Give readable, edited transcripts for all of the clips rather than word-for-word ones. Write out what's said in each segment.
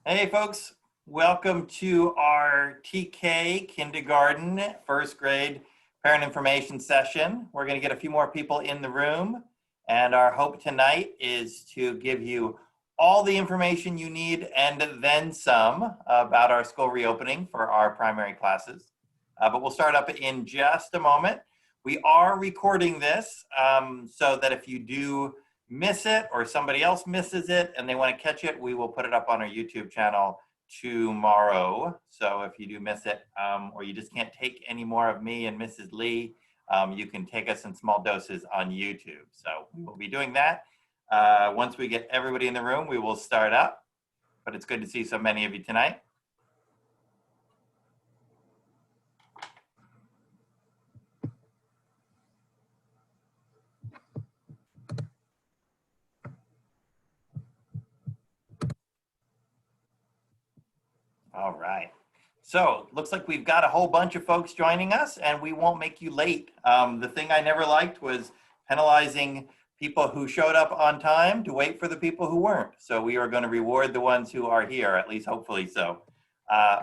Hey folks, welcome to our TK kindergarten first grade parent information session. We're going to get a few more people in the room, and our hope tonight is to give you all the information you need and then some about our school reopening for our primary classes. But we'll start up in just a moment. We are recording this so that if you do miss it or somebody else misses it and they want to catch it, we will put it up on our YouTube channel tomorrow. So if you do miss it or you just can't take any more of me and Mrs. Lee, you can take us in small doses on YouTube. So we will be doing that. Once we get everybody in the room, we will start up, but it's good to see so many of you tonight. All right. So looks like we've got a whole bunch of folks joining us, and we won't make you late. The thing I never liked was penalizing people who showed up on time to wait for the people who weren't. So we are going to reward the ones who are here, at least hopefully so.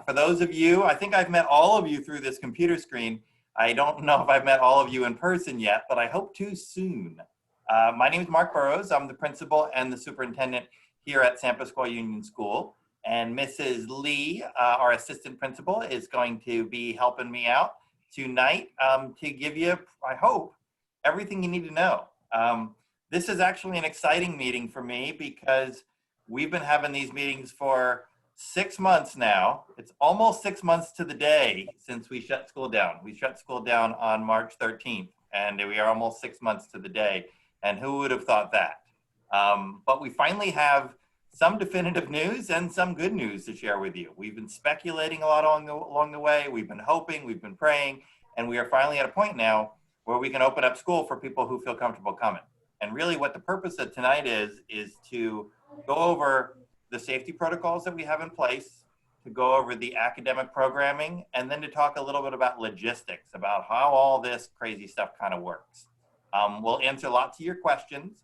For those of you, I think I've met all of you through this computer screen. I don't know if I've met all of you in person yet, but I hope to soon. My name is Mark Burrows. I'm the principal and the superintendent here at San Pasqual Union School. And Mrs. Lee, our assistant principal, is going to be helping me out tonight to give you, I hope, everything you need to know. This is actually an exciting meeting for me because we've been having these meetings for 6 months now. It's almost 6 months to the day since we shut school down. We shut school down on March 13th, and we are almost 6 months to the day. And who would have thought that? But we finally have some definitive news and some good news to share with you. We've been speculating a lot along the way. We've been hoping, we've been praying, and we are finally at a point now where we can open up school for people who feel comfortable coming. And really what the purpose of tonight is to go over the safety protocols that we have in place, to go over the academic programming, and then to talk a little bit about logistics, about how all this crazy stuff kind of works. We'll answer lots of your questions.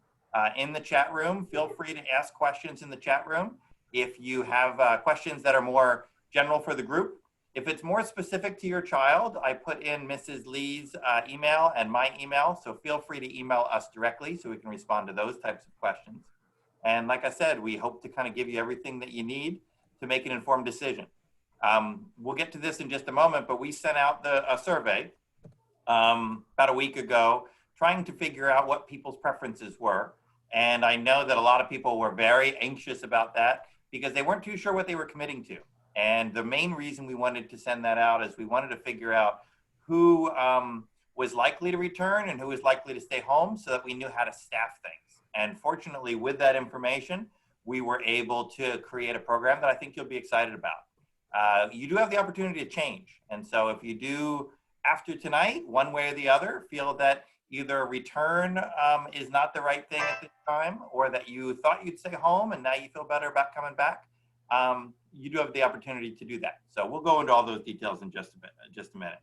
In the chat room, feel free to ask questions in the chat room. If you have questions that are more general for the group, if it's more specific to your child, I put in Mrs. Lee's email and my email, so feel free to email us directly so we can respond to those types of questions. And like I said, we hope to kind of give you everything that you need to make an informed decision. We'll get to this in just a moment, but we sent out a survey about a week ago trying to figure out what people's preferences were. And I know that a lot of people were very anxious about that because they weren't too sure what they were committing to. And the main reason we wanted to send that out is we wanted to figure out who was likely to return and who was likely to stay home so that we knew how to staff things. And fortunately, with that information, we were able to create a program that I think you'll be excited about. You do have the opportunity to change. And so if you do, after tonight, one way or the other, feel that either return is not the right thing at this time, or that you thought you'd stay home and now you feel better about coming back, you do have the opportunity to do that. So we'll go into all those details in just a minute.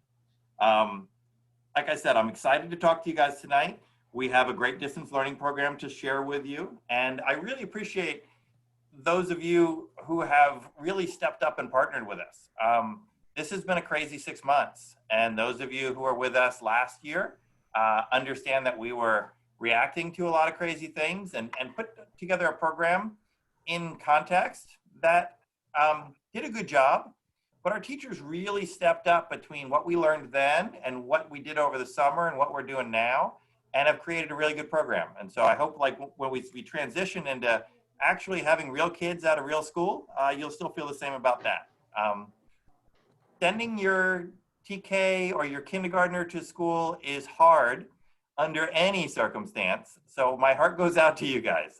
Like I said, I'm excited to talk to you guys tonight. We have a great distance learning program to share with you. And I really appreciate those of you who have really stepped up and partnered with us. This has been a crazy 6 months. And those of you who were with us last year, understand that we were reacting to a lot of crazy things and put together a program in context that did a good job, but our teachers really stepped up between what we learned then and what we did over the summer and what we're doing now, and have created a really good program. And so I hope, like, when we transition into actually having real kids out of real school, you'll still feel the same about that. Sending your TK or your kindergartner to school is hard under any circumstance. So my heart goes out to you guys.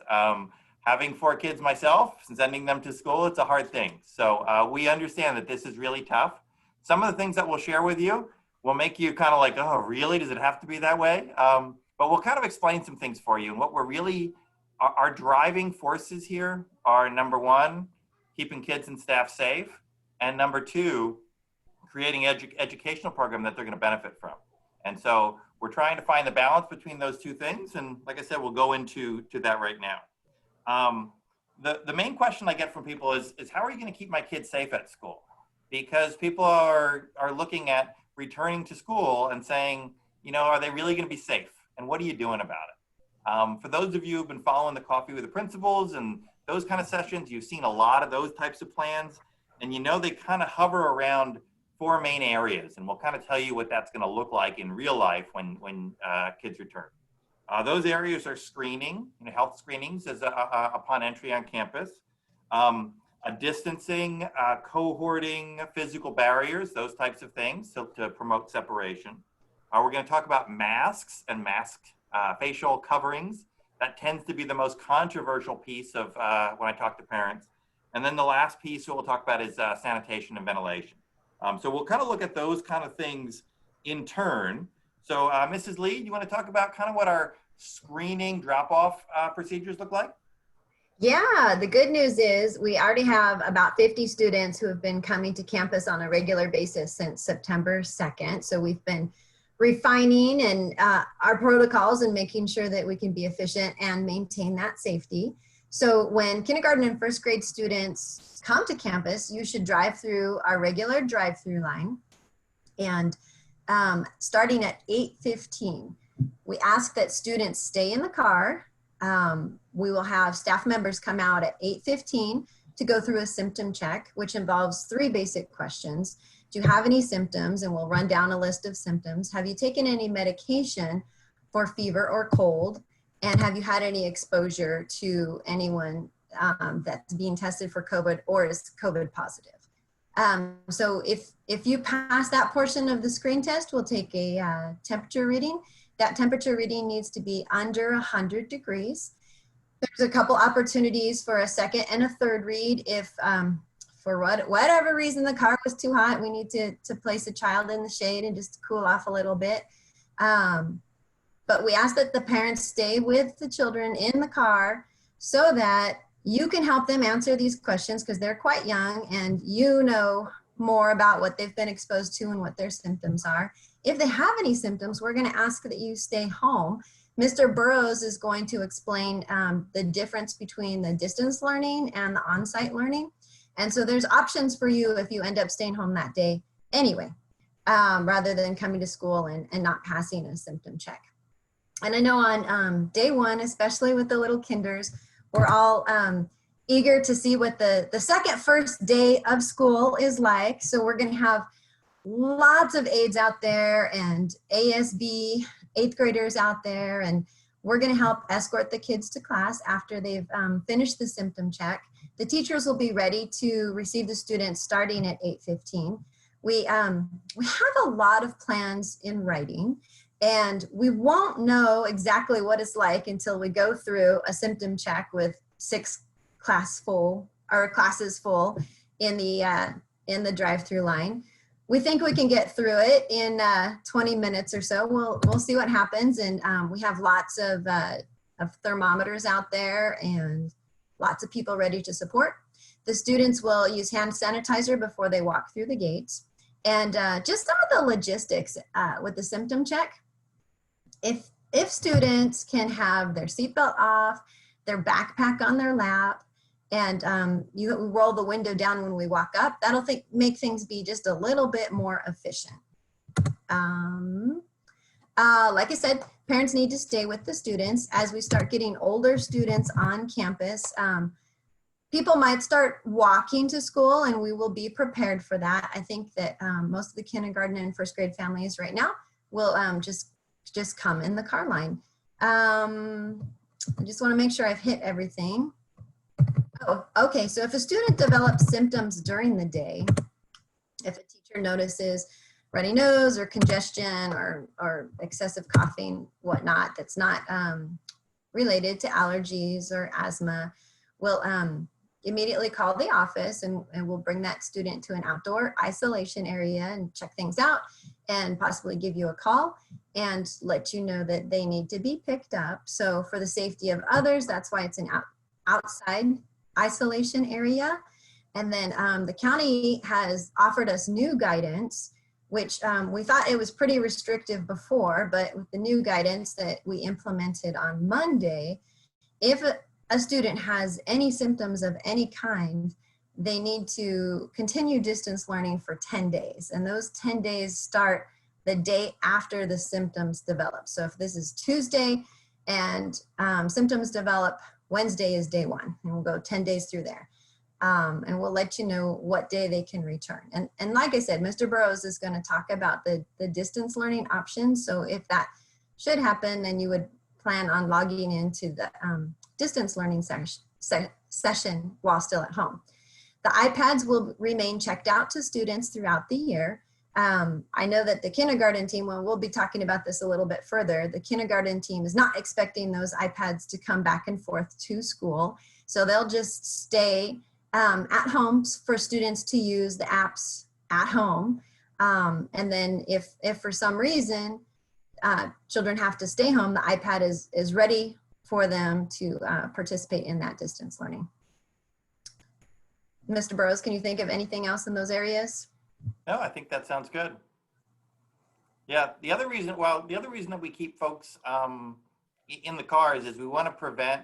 Having 4 kids myself, sending them to school, it's a hard thing. So we understand that this is really tough. Some of the things that we'll share with you will make you kind of like, oh, really? Does it have to be that way? But we'll kind of explain some things for you. And what we're really, our driving forces here are, number 1, keeping kids and staff safe. And number 2, creating educational program that they're going to benefit from. And so we're trying to find the balance between those two things. And like I said, we'll go into that right now. the main question I get from people is how are you going to keep my kids safe at school? Because people are looking at returning to school and saying, you know, are they really going to be safe? And what are you doing about it? For those of you who've been following the Coffee with the Principals and those kind of sessions, you've seen a lot of those types of plans, and you know they kind of hover around 4 main areas, and we'll kind of tell you what that's going to look like in real life when kids return. Those areas are screening, health screenings as upon entry on campus, distancing, cohorting, physical barriers, those types of things to promote separation. We're going to talk about masks and facial coverings. That tends to be the most controversial piece of when I talk to parents. And then the last piece we'll talk about is sanitation and ventilation. So we'll kind of look at those kind of things in turn. So Mrs. Lee, do you want to talk about kind of what our screening drop-off procedures look like? Yeah, the good news is we already have about 50 students who have been coming to campus on a regular basis since September 2nd. So we've been refining and our protocols and making sure that we can be efficient and maintain that safety. So when kindergarten and first grade students come to campus, you should drive through our regular drive-through line. And starting at 8:15, we ask that students stay in the car. We will have staff members come out at 8:15 to go through a symptom check, which involves 3 basic questions. Do you have any symptoms? And we'll run down a list of symptoms. Have you taken any medication for fever or cold? And have you had any exposure to anyone that's being tested for COVID or is COVID positive? So if you pass that portion of the screen test, we'll take a temperature reading. That temperature reading needs to be under 100 degrees. There's a couple opportunities for a second and a third read if for whatever reason the car was too hot, we need to place a child in the shade and just cool off a little bit. But we ask that the parents stay with the children in the car so that you can help them answer these questions because they're quite young and you know more about what they've been exposed to and what their symptoms are. If they have any symptoms, we're going to ask that you stay home. Mr. Burrows is going to explain the difference between the distance learning and the on-site learning. And so there's options for you if you end up staying home that day anyway, rather than coming to school and not passing a symptom check. And I know on day 1, especially with the little kinders, we're all eager to see what the first day of school is like. So we're going to have lots of aides out there and ASB 8th graders out there, and we're going to help escort the kids to class after they've finished the symptom check. The teachers will be ready to receive the students starting at 8:15. We have a lot of plans in writing, and we won't know exactly what it's like until we go through a symptom check with 6 classes full in the drive-through line. We think we can get through it in 20 minutes or so. We'll see what happens, and we have lots of thermometers out there and lots of people ready to support. The students will use hand sanitizer before they walk through the gates. And just some of the logistics with the symptom check. If students can have their seatbelt off, their backpack on their lap, and you roll the window down when we walk up, that'll make things be just a little bit more efficient. Like I said, parents need to stay with the students. As we start getting older students on campus, people might start walking to school, and we will be prepared for that. I think that most of the kindergarten and first grade families right now will just come in the car line. I just want to make sure I've hit everything. Oh, okay, so if a student develops symptoms during the day, if a teacher notices runny nose or congestion or excessive coughing, whatnot, that's not related to allergies or asthma, we'll immediately call the office and we'll bring that student to an outdoor isolation area and check things out and possibly give you a call and let you know that they need to be picked up. So for the safety of others, that's why it's an outside isolation area. And then the county has offered us new guidance, which we thought it was pretty restrictive before, but with the new guidance that we implemented on Monday, if a student has any symptoms of any kind, they need to continue distance learning for 10 days. And those 10 days start the day after the symptoms develop. So if this is Tuesday and symptoms develop, Wednesday is day 1, and we'll go 10 days through there. And we'll let you know what day they can return. And like I said, Mr. Burrows is going to talk about the distance learning options. So if that should happen, then you would plan on logging into the distance learning session while still at home. The iPads will remain checked out to students throughout the year. I know that the kindergarten team, well, we'll be talking about this a little bit further, the kindergarten team is not expecting those iPads to come back and forth to school. So they'll just stay at home for students to use the apps at home. And then if for some reason children have to stay home, the iPad is ready for them to participate in that distance learning. Mr. Burrows, can you think of anything else in those areas? No, I think that sounds good. Yeah, the other reason that we keep folks in the cars is we want to prevent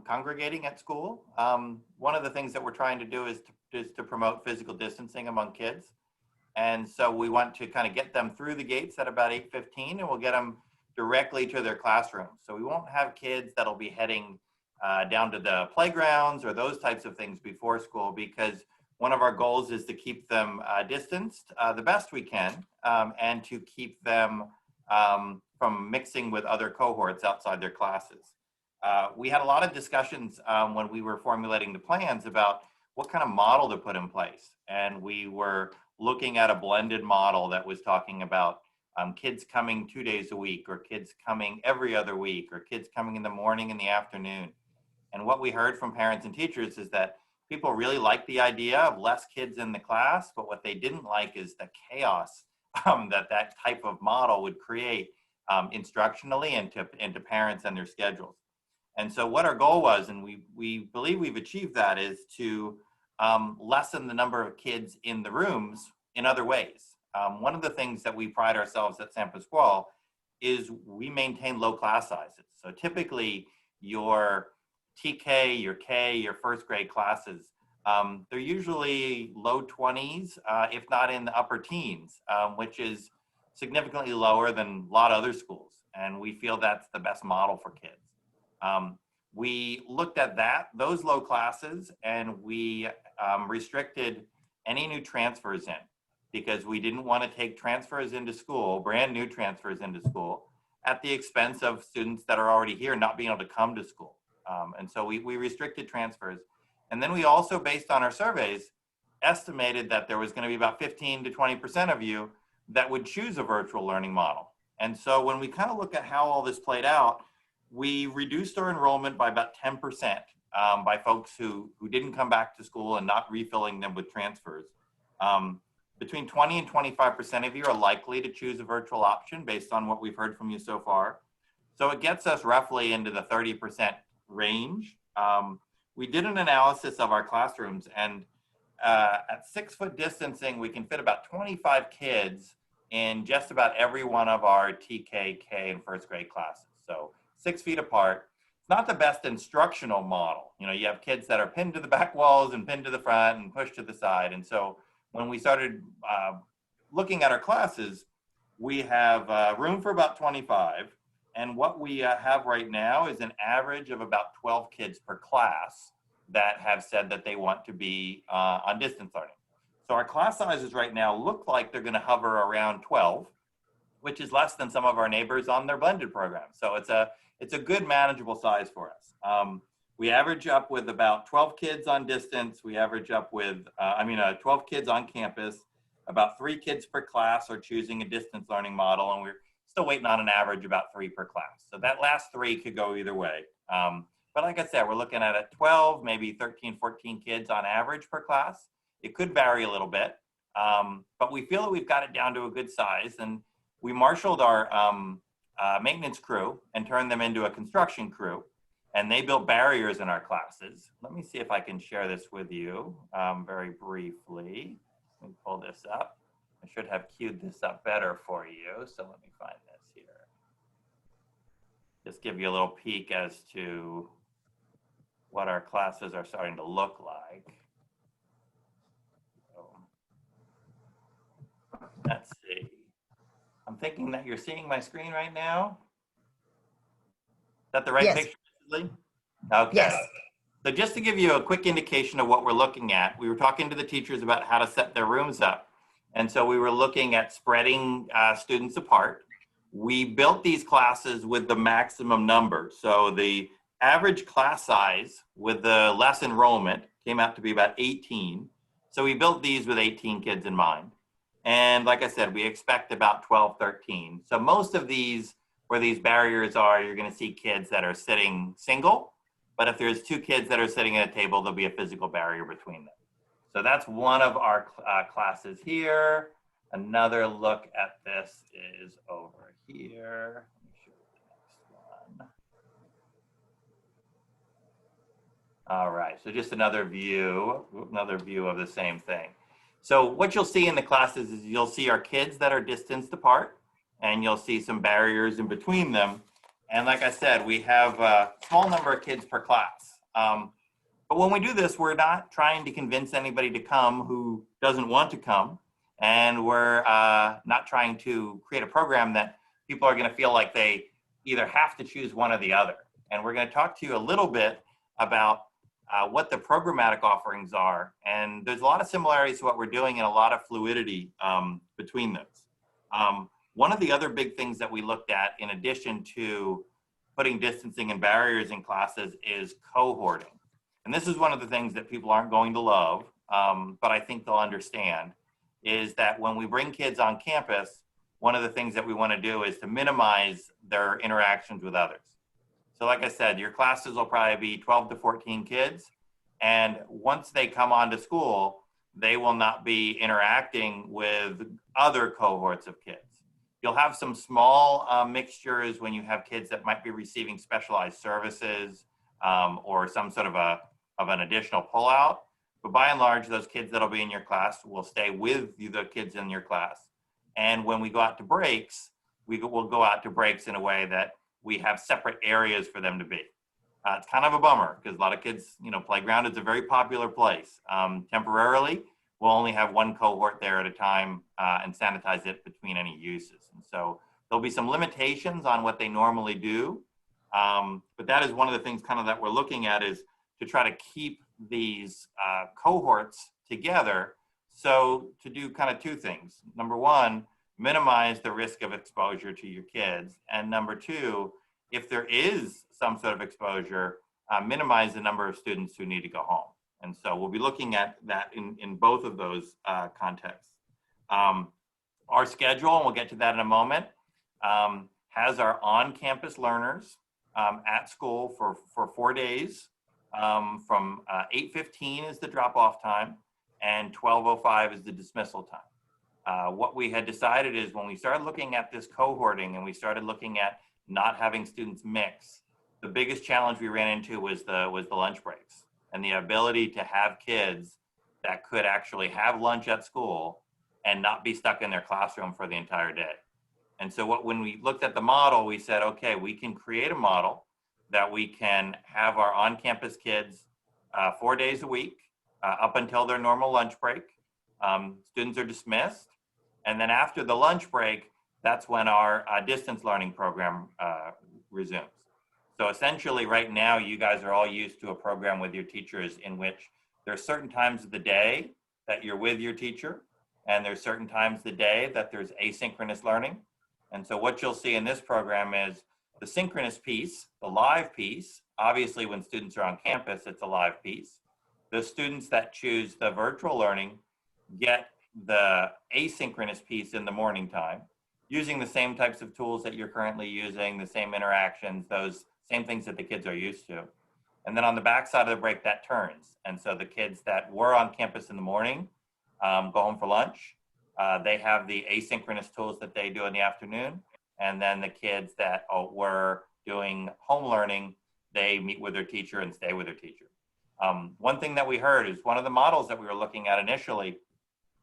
congregating at school. One of the things that we're trying to do is to promote physical distancing among kids. And so we want to kind of get them through the gates at about 8:15, and we'll get them directly to their classrooms. So we won't have kids that'll be heading down to the playgrounds or those types of things before school, because one of our goals is to keep them distanced the best we can, and to keep them from mixing with other cohorts outside their classes. We had a lot of discussions when we were formulating the plans about what kind of model to put in place. And we were looking at a blended model that was talking about kids coming 2 days a week, or kids coming every other week, or kids coming in the morning and the afternoon. And what we heard from parents and teachers is that people really like the idea of less kids in the class, but what they didn't like is the chaos that type of model would create instructionally and to parents and their schedules. And so what our goal was, and we believe we've achieved that, is to lessen the number of kids in the rooms in other ways. One of the things that we pride ourselves at San Pasquale is we maintain low class sizes. So typically your TK, your K, your first grade classes, they're usually low 20s, if not in the upper teens, which is significantly lower than a lot of other schools. And we feel that's the best model for kids. We looked at those low classes, and we restricted any new transfers in, because we didn't want to take transfers into school, brand new transfers into school, at the expense of students that are already here not being able to come to school. And so we restricted transfers. And then we also, based on our surveys, estimated that there was going to be about 15 to 20% of you that would choose a virtual learning model. And so when we kind of look at how all this played out, we reduced our enrollment by about 10% by folks who didn't come back to school and not refilling them with transfers. Between 20 and 25% of you are likely to choose a virtual option based on what we've heard from you so far. So it gets us roughly into the 30% range. We did an analysis of our classrooms, and at 6 foot distancing, we can fit about 25 kids in just about every one of our TK, K, and first grade classes. So 6 feet apart. It's not the best instructional model. You know, you have kids that are pinned to the back walls and pinned to the front and pushed to the side. And so when we started looking at our classes, we have room for about 25. And what we have right now is an average of about 12 kids per class that have said that they want to be on distance learning. So our class sizes right now look like they're going to hover around 12, which is less than some of our neighbors on their blended program. So it's a good manageable size for us. We average up with about 12 kids on distance. We average up with, 12 kids on campus. About 3 kids per class are choosing a distance learning model, and we're still waiting on an average about 3 per class. So that last 3 could go either way. But like I said, we're looking at 12, maybe 13, 14 kids on average per class. It could vary a little bit, but we feel that we've got it down to a good size. And we marshaled our maintenance crew and turned them into a construction crew, and they built barriers in our classes. Let me see if I can share this with you very briefly. Let me pull this up. I should have queued this up better for you. So let me find this here. Just give you a little peek as to what our classes are starting to look like. So, let's see. I'm thinking that you're seeing my screen right now. Is that the right Yes. picture, Lee? Okay. Yes. So just to give you a quick indication of what we're looking at, we were talking to the teachers about how to set their rooms up. And so we were looking at spreading students apart. We built these classes with the maximum number. So the average class size with the less enrollment came out to be about 18. So we built these with 18 kids in mind. And like I said, we expect about 12, 13. So most of these, where these barriers are, you're going to see kids that are sitting single. But if there's two kids that are sitting at a table, there'll be a physical barrier between them. So that's one of our classes here. Another look at this is over here. Let me show you the next one. All right, so just another view of the same thing. So what you'll see in the classes is you'll see our kids that are distanced apart, and you'll see some barriers in between them. And like I said, we have a small number of kids per class. But when we do this, we're not trying to convince anybody to come who doesn't want to come. And we're not trying to create a program that people are going to feel like they either have to choose one or the other. And we're going to talk to you a little bit about what the programmatic offerings are. And there's a lot of similarities to what we're doing and a lot of fluidity between those. One of the other big things that we looked at, in addition to putting distancing and barriers in classes, is cohorting. And this is one of the things that people aren't going to love, but I think they'll understand, is that when we bring kids on campus, one of the things that we want to do is to minimize their interactions with others. So like I said, your classes will probably be 12 to 14 kids. And once they come onto school, they will not be interacting with other cohorts of kids. You'll have some small mixtures when you have kids that might be receiving specialized services or some sort of an additional pullout. But by and large, those kids that'll be in your class will stay with the kids in your class. And when we go out to breaks, we'll go out to breaks in a way that we have separate areas for them to be. It's kind of a bummer because a lot of kids, playground is a very popular place. Temporarily, we'll only have one cohort there at a time and sanitize it between any uses. And so there'll be some limitations on what they normally do. But that is one of the things kind of that we're looking at, is to try to keep these cohorts together. So to do kind of two things. Number one, minimize the risk of exposure to your kids. And number two, if there is some sort of exposure, minimize the number of students who need to go home. And so we'll be looking at that in both of those contexts. Our schedule, and we'll get to that in a moment, has our on-campus learners at school for 4 days. From 8:15 is the drop-off time, and 12:05 is the dismissal time. What we had decided is, when we started looking at this cohorting and we started looking at not having students mix, the biggest challenge we ran into was the lunch breaks, and the ability to have kids that could actually have lunch at school and not be stuck in their classroom for the entire day. And so when we looked at the model, we said, okay, we can create a model that we can have our on-campus kids 4 days a week up until their normal lunch break. Students are dismissed. And then after the lunch break, that's when our distance learning program resumes. So essentially right now, you guys are all used to a program with your teachers in which there's certain times of the day that you're with your teacher, and there's certain times of the day that there's asynchronous learning. And so what you'll see in this program is the synchronous piece, the live piece. Obviously, when students are on campus, it's a live piece. The students that choose the virtual learning get the asynchronous piece in the morning time, using the same types of tools that you're currently using, the same interactions, those same things that the kids are used to. And then on the back side of the break, that turns. And so the kids that were on campus in the morning go home for lunch. They have the asynchronous tools that they do in the afternoon. And then the kids that were doing home learning, they meet with their teacher and stay with their teacher. One thing that we heard is one of the models that we were looking at initially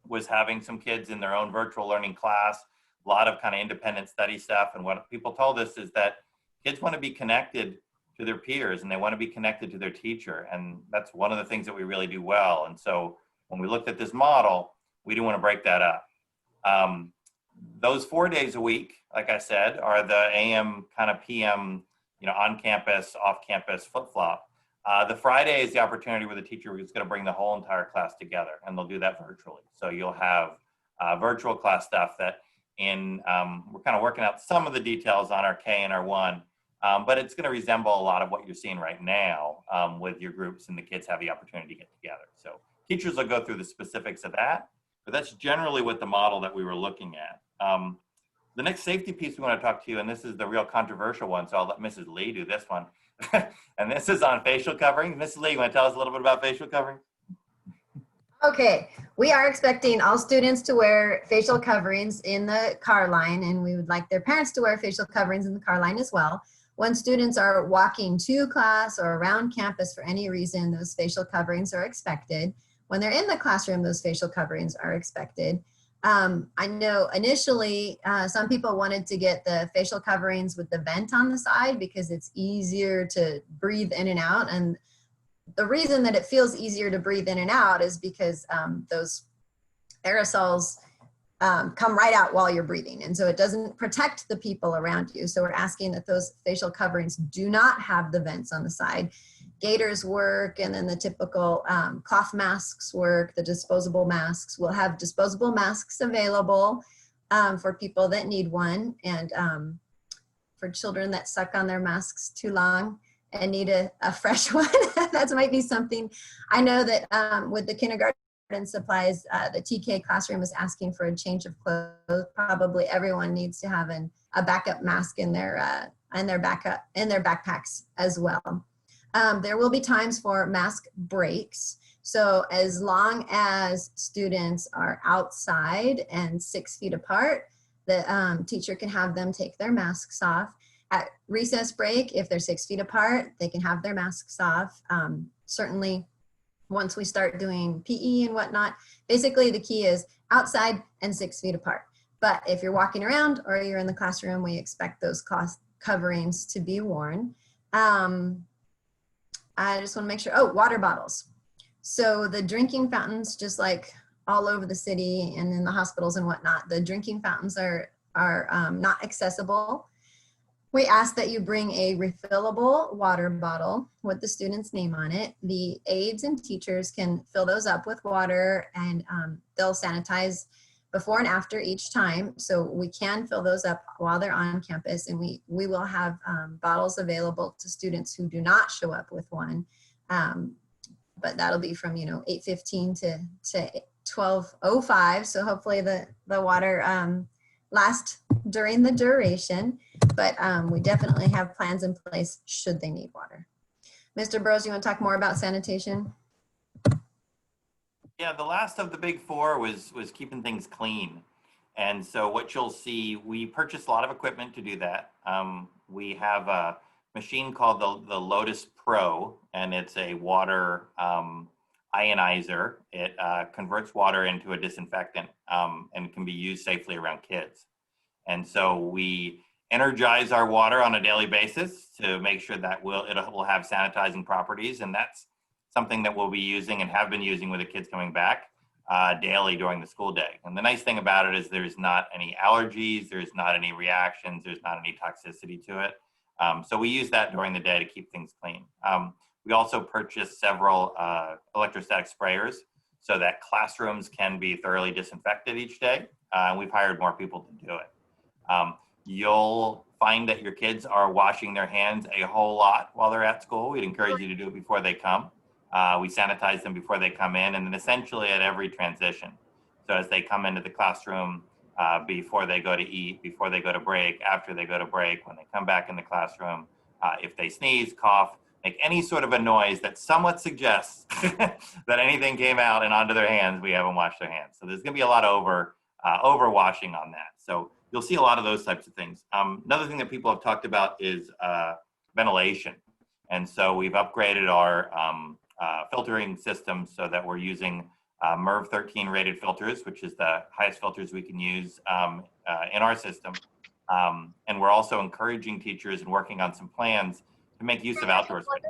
was having some kids in their own virtual learning class, a lot of kind of independent study stuff. And what people told us is that kids want to be connected to their peers, and they want to be connected to their teacher. And that's one of the things that we really do well. And so when we looked at this model, we didn't want to break that up. Those 4 days a week, like I said, are the AM kind of PM, on campus, off campus flip-flop. The Friday is the opportunity where the teacher is going to bring the whole entire class together, and they'll do that virtually. So you'll have virtual class stuff that we're kind of working out some of the details on our K and our 1, but it's going to resemble a lot of what you're seeing right now with your groups, and the kids have the opportunity to get together. So teachers will go through the specifics of that, but that's generally what the model that we were looking at. The next safety piece we want to talk to you, and this is the real controversial one, so I'll let Mrs. Lee do this one. And this is on facial covering. Mrs. Lee, you want to tell us a little bit about facial covering? Okay, we are expecting all students to wear facial coverings in the car line, and we would like their parents to wear facial coverings in the car line as well. When students are walking to class or around campus for any reason, those facial coverings are expected. When they're in the classroom, those facial coverings are expected. I know initially some people wanted to get the facial coverings with the vent on the side because it's easier to breathe in and out. And the reason that it feels easier to breathe in and out is because those aerosols come right out while you're breathing. And so it doesn't protect the people around you. So we're asking that those facial coverings do not have the vents on the side. Gaiters work, and then the typical cloth masks work, the disposable masks. We'll have disposable masks available for people that need one, and for children that suck on their masks too long and need a fresh one. That might be something. I know that with the kindergarten supplies, the TK classroom is asking for a change of clothes. Probably everyone needs to have a backup mask in their backpacks as well. There will be times for mask breaks. So as long as students are outside and 6 feet apart, the teacher can have them take their masks off. At recess break, if they're 6 feet apart, they can have their masks off. Certainly, once we start doing PE and whatnot, basically the key is outside and 6 feet apart. But if you're walking around or you're in the classroom, we expect those coverings to be worn. I just want to make sure, water bottles. So the drinking fountains, just like all over the city and in the hospitals and whatnot, the drinking fountains are not accessible. We ask that you bring a refillable water bottle with the student's name on it. The aides and teachers can fill those up with water, and they'll sanitize before and after each time. So we can fill those up while they're on campus, and we will have bottles available to students who do not show up with one. But that'll be from 8:15 to 12:05. So hopefully the water lasts during the duration, but we definitely have plans in place should they need water. Mr. Burrows, you want to talk more about sanitation? Yeah, the last of the big four was keeping things clean. And so what you'll see, we purchased a lot of equipment to do that. We have a machine called the Lotus Pro, and it's a water ionizer. It converts water into a disinfectant and can be used safely around kids. And so we energize our water on a daily basis to make sure that it will have sanitizing properties, and that's something that we'll be using and have been using with the kids coming back daily during the school day. And the nice thing about it is there's not any allergies, there's not any reactions, there's not any toxicity to it. So we use that during the day to keep things clean. We also purchased several electrostatic sprayers so that classrooms can be thoroughly disinfected each day. We've hired more people to do it. You'll find that your kids are washing their hands a whole lot while they're at school. We'd encourage you to do it before they come. We sanitize them before they come in, and then essentially at every transition. So as they come into the classroom, before they go to eat, before they go to break, after they go to break, when they come back in the classroom, if they sneeze, cough, make any sort of a noise that somewhat suggests that anything came out and onto their hands, we haven't washed their hands. So there's gonna be a lot of overwashing on that. So you'll see a lot of those types of things. Another thing that people have talked about is ventilation. And so we've upgraded our filtering system so that we're using MERV 13 rated filters, which is the highest filters we can use in our system. And we're also encouraging teachers and working on some plans to make use of outdoor space.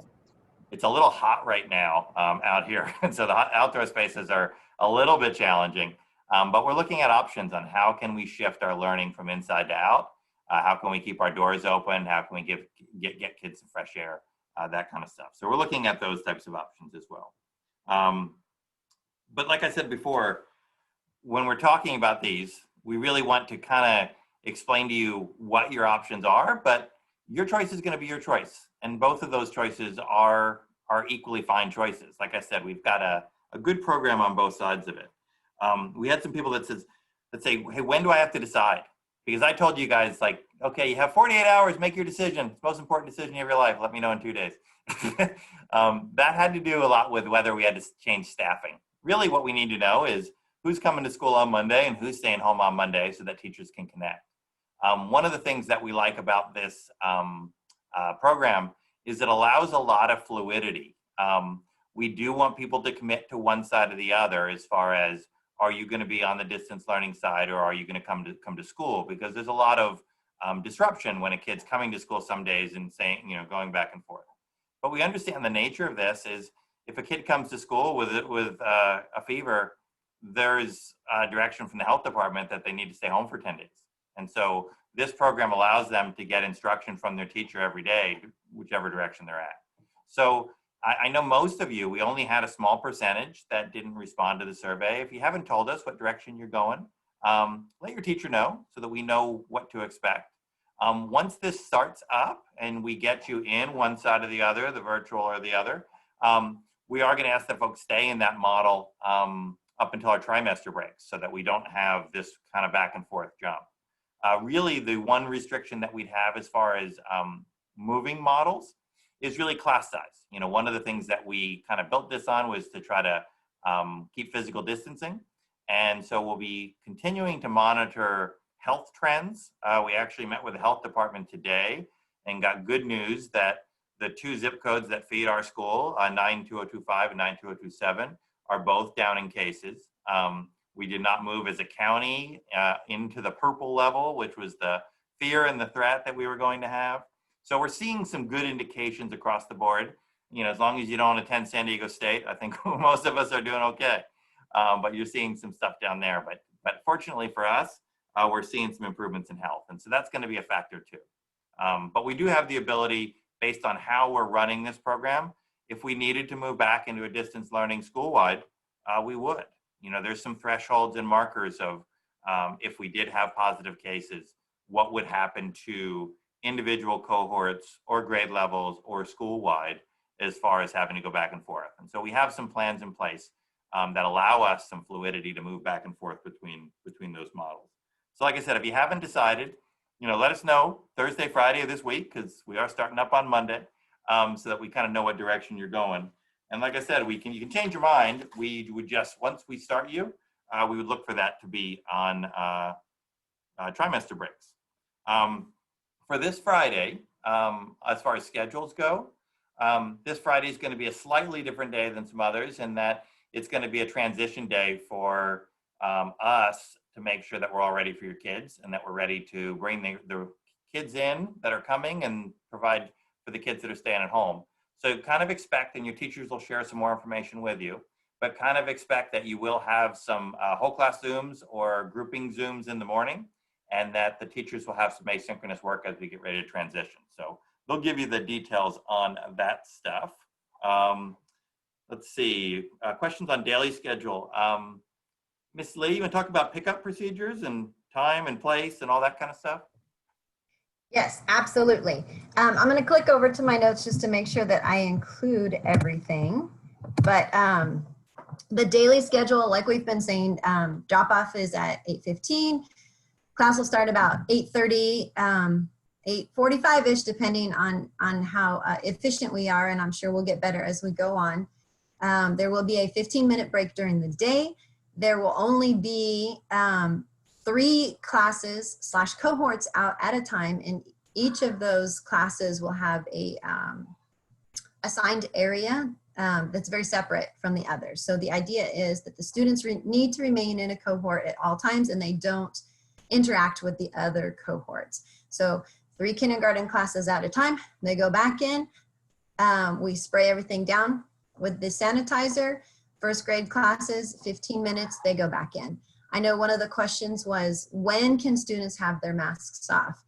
It's a little hot right now out here, and so the outdoor spaces are a little bit challenging. But we're looking at options on how can we shift our learning from inside to out. How can we keep our doors open? How can we get kids some fresh air? That kind of stuff. So we're looking at those types of options as well. But like I said before, when we're talking about these, we really want to kind of explain to you what your options are, but your choice is going to be your choice. And both of those choices are equally fine choices. Like I said, we've got a good program on both sides of it. We had some people that say, hey, when do I have to decide? Because I told you guys, like, okay, you have 48 hours, make your decision. It's the most important decision of your life. Let me know in 2 days. That had to do a lot with whether we had to change staffing. Really what we need to know is who's coming to school on Monday and who's staying home on Monday so that teachers can connect. One of the things that we like about this program is it allows a lot of fluidity. We do want people to commit to one side or the other as far as, are you going to be on the distance learning side or are you going to come to school? Because there's a lot of disruption when a kid's coming to school some days and saying, going back and forth. But we understand the nature of this is if a kid comes to school with a fever, there's a direction from the health department that they need to stay home for 10 days. And so this program allows them to get instruction from their teacher every day, whichever direction they're at. So I know most of you, we only had a small percentage that didn't respond to the survey. If you haven't told us what direction you're going, let your teacher know so that we know what to expect. Once this starts up and we get you in one side or the other, the virtual or the other, we are going to ask that folks stay in that model up until our trimester breaks so that we don't have this kind of back and forth jump. Really, the one restriction that we'd have as far as moving models is really class size. One of the things that we kind of built this on was to try to keep physical distancing. And so we'll be continuing to monitor health trends. We actually met with the health department today and got good news that the 2 zip codes that feed our school, 92025 and 92027, are both down in cases. We did not move as a county into the purple level, which was the fear and the threat that we were going to have. So we're seeing some good indications across the board. As long as you don't attend San Diego State, I think most of us are doing okay. But you're seeing some stuff down there. But fortunately for us, we're seeing some improvements in health. And so that's going to be a factor too. But we do have the ability, based on how we're running this program, if we needed to move back into a distance learning school-wide, we would. There's some thresholds and markers of if we did have positive cases, what would happen to individual cohorts or grade levels or school-wide as far as having to go back and forth. And so we have some plans in place that allow us some fluidity to move back and forth between those models. So like I said, if you haven't decided, let us know Thursday, Friday of this week, because we are starting up on Monday, so that we kind of know what direction you're going. And like I said, you can change your mind. We would just, once we start you, we would look for that to be on trimester breaks. For this Friday, as far as schedules go, this Friday is going to be a slightly different day than some others in that it's going to be a transition day for us to make sure that we're all ready for your kids and that we're ready to bring the kids in that are coming and provide for the kids that are staying at home. So kind of expect, and your teachers will share some more information with you, but kind of expect that you will have some whole class Zooms or grouping Zooms in the morning, and that the teachers will have some asynchronous work as we get ready to transition. So they'll give you the details on that stuff. Let's see, questions on daily schedule. Ms. Lee, you want to talk about pickup procedures and time and place and all that kind of stuff? Yes, absolutely. I'm going to click over to my notes just to make sure that I include everything. But the daily schedule, like we've been saying, drop off is at 8:15. Class will start about 8:30, 8:45-ish, depending on how efficient we are, and I'm sure we'll get better as we go on. There will be a 15-minute break during the day. There will only be 3 classes / cohorts out at a time, and each of those classes will have a assigned area that's very separate from the others. So the idea is that the students need to remain in a cohort at all times, and they don't interact with the other cohorts. So 3 kindergarten classes at a time. They go back in. We spray everything down with the sanitizer. First grade classes, 15 minutes, they go back in. I know one of the questions was, when can students have their masks off?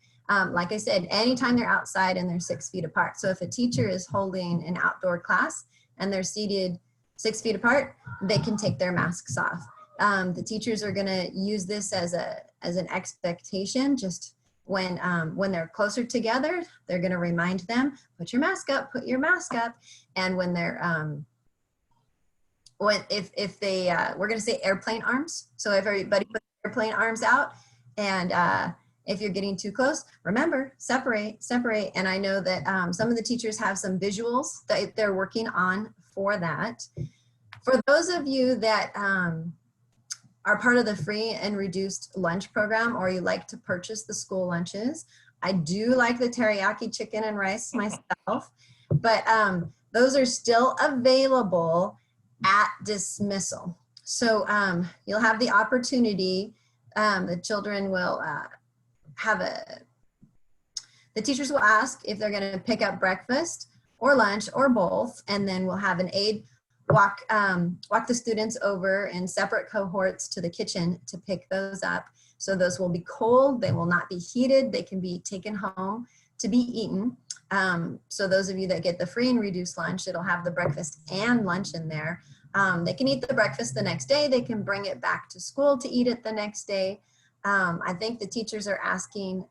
Like I said, anytime they're outside and they're 6 feet apart. So if a teacher is holding an outdoor class and they're seated 6 feet apart, they can take their masks off. The teachers are gonna use this as an expectation. Just when they're closer together, they're gonna remind them, put your mask up, put your mask up. And when they're, if they, we're gonna say airplane arms. So if everybody puts airplane arms out, and if you're getting too close, remember, separate. And I know that some of the teachers have some visuals that they're working on for that. For those of you that are part of the free and reduced lunch program, or you like to purchase the school lunches, I do like the teriyaki chicken and rice myself, but those are still available at dismissal. So you'll have the opportunity, the children will the teachers will ask if they're gonna pick up breakfast or lunch or both, and then we'll have an aide walk the students over in separate cohorts to the kitchen to pick those up. So those will be cold, they will not be heated, they can be taken home to be eaten. So those of you that get the free and reduced lunch, it'll have the breakfast and lunch in there. They can eat the breakfast the next day, they can bring it back to school to eat it the next day. I think the teachers are asking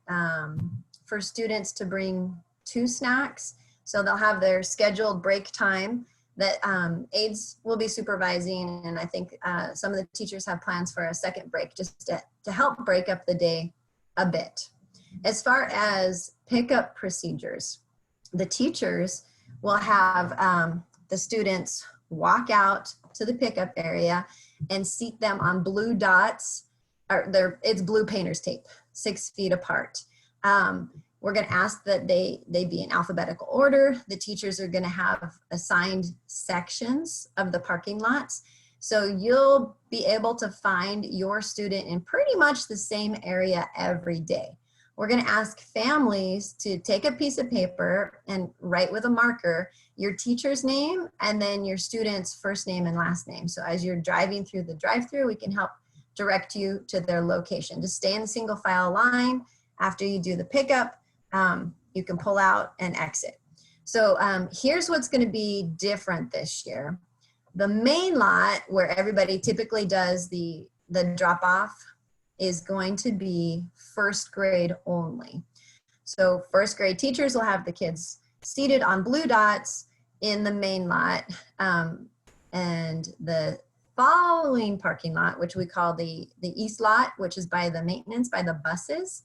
for students to bring 2 snacks. So they'll have their scheduled break time that aides will be supervising. And I think some of the teachers have plans for a second break just to help break up the day a bit. As far as pickup procedures, the teachers will have the students walk out to the pickup area and seat them on blue dots, or it's blue painter's tape, 6 feet apart. We're going to ask that they be in alphabetical order. The teachers are going to have assigned sections of the parking lots. So you'll be able to find your student in pretty much the same area every day. We're going to ask families to take a piece of paper and write with a marker your teacher's name and then your student's first name and last name. So as you're driving through the drive-through, we can help direct you to their location. Just stay in the single file line. After you do the pickup, you can pull out and exit. So here's what's going to be different this year. The main lot where everybody typically does the drop off is going to be first grade only. So first grade teachers will have the kids seated on blue dots in the main lot, and the following parking lot, which we call the east lot, which is by the maintenance, by the buses,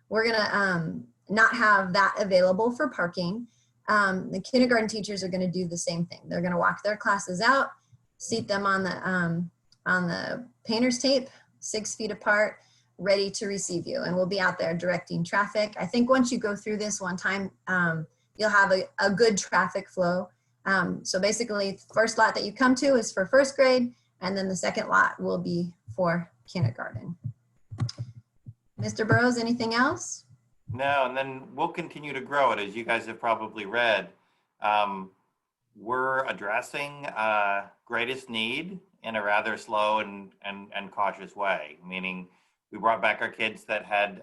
we're gonna not have that available for parking. The kindergarten teachers are gonna do the same thing. They're gonna walk their classes out, seat them on the painter's tape, 6 feet apart, ready to receive you. And we'll be out there directing traffic. I think once you go through this one time, you'll have a good traffic flow. So basically, first lot that you come to is for first grade, and then the second lot will be for kindergarten. Mr. Burrows, anything else? No, and then we'll continue to grow it. As you guys have probably read, we're addressing greatest need in a rather slow and cautious way, meaning we brought back our kids that had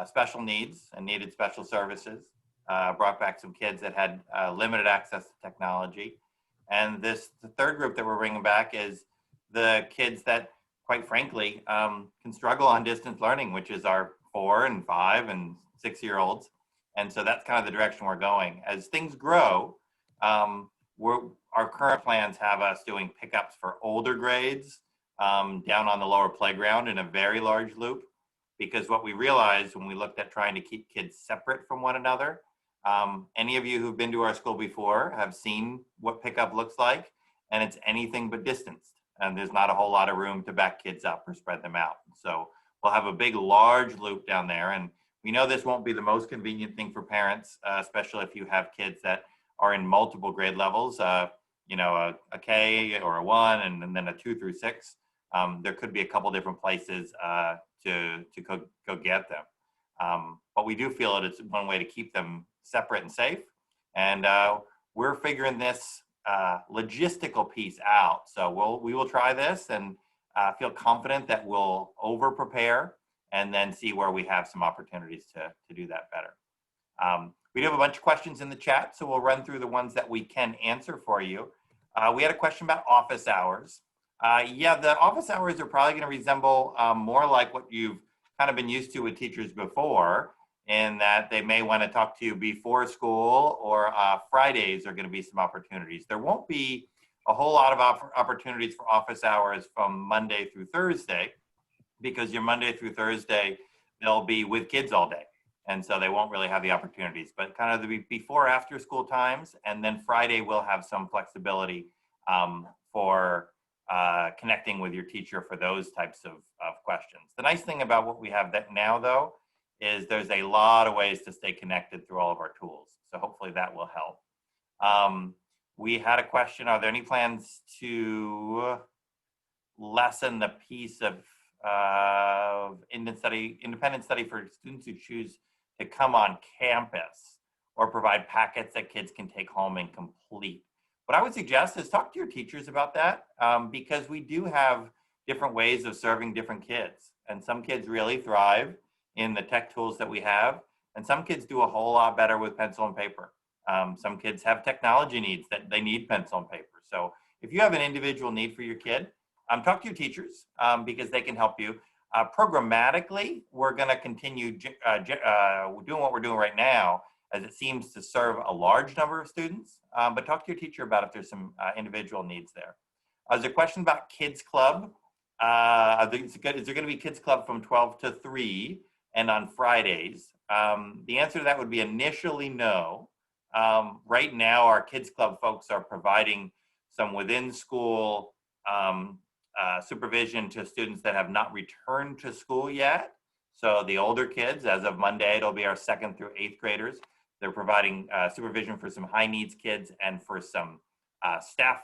special needs and needed special services, brought back some kids that had limited access to technology. And the third group that we're bringing back is the kids that, quite frankly, can struggle on distance learning, which is our 4 and 5 and 6-year-olds. And so that's kind of the direction we're going. As things grow, our current plans have us doing pickups for older grades down on the lower playground in a very large loop, because what we realized when we looked at trying to keep kids separate from one another, any of you who've been to our school before have seen what pickup looks like, and it's anything but distanced. And there's not a whole lot of room to back kids up or spread them out. So we'll have a big, large loop down there. And we know this won't be the most convenient thing for parents, especially if you have kids that are in multiple grade levels, you know, a K or a 1 and then a 2 through 6. There could be a couple different places to go get them. But we do feel that it's one way to keep them separate and safe. And we're figuring this logistical piece out. So we will try this and feel confident that we'll over prepare and then see where we have some opportunities to do that better. We do have a bunch of questions in the chat, so we'll run through the ones that we can answer for you. We had a question about office hours. Yeah, the office hours are probably going to resemble more like what you've kind of been used to with teachers before, in that they may want to talk to you before school, or Fridays are going to be some opportunities. There won't be a whole lot of opportunities for office hours from Monday through Thursday, because your Monday through Thursday, they'll be with kids all day. And so they won't really have the opportunities, but kind of the before after school times. And then Friday we'll have some flexibility for connecting with your teacher for those types of questions. The nice thing about what we have that now though, is there's a lot of ways to stay connected through all of our tools. So hopefully that will help. We had a question, are there any plans to lessen the piece of independent study for students who choose to come on campus, or provide packets that kids can take home and complete? What I would suggest is talk to your teachers about that, because we do have different ways of serving different kids. And some kids really thrive in the tech tools that we have, and some kids do a whole lot better with pencil and paper. Some kids have technology needs that they need pencil and paper. So if you have an individual need for your kid, talk to your teachers because they can help you. Programmatically, we're going to continue doing what we're doing right now, as it seems to serve a large number of students, but talk to your teacher about if there's some individual needs there. There's a question about Kids Club. Is there going to be Kids Club from 12 to 3 and on Fridays? The answer to that would be initially no. Right now, our Kids Club folks are providing some within school supervision to students that have not returned to school yet. So the older kids, as of Monday, it'll be our 2nd through 8th graders. They're providing supervision for some high needs kids and for some staff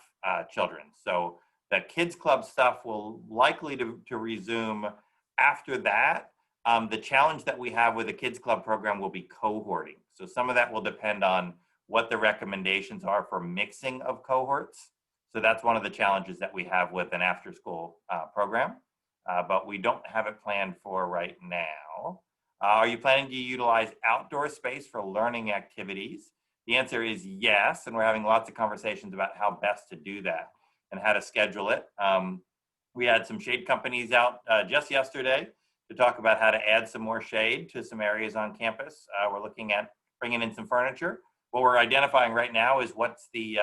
children. So the Kids Club stuff will likely to resume after that. The challenge that we have with the Kids Club program will be cohorting. So some of that will depend on what the recommendations are for mixing of cohorts. So that's one of the challenges that we have with an after-school program, but we don't have it planned for right now. Are you planning to utilize outdoor space for learning activities? The answer is yes, and we're having lots of conversations about how best to do that and how to schedule it. We had some shade companies out just yesterday to talk about how to add some more shade to some areas on campus. We're looking at bringing in some furniture. What we're identifying right now is what's the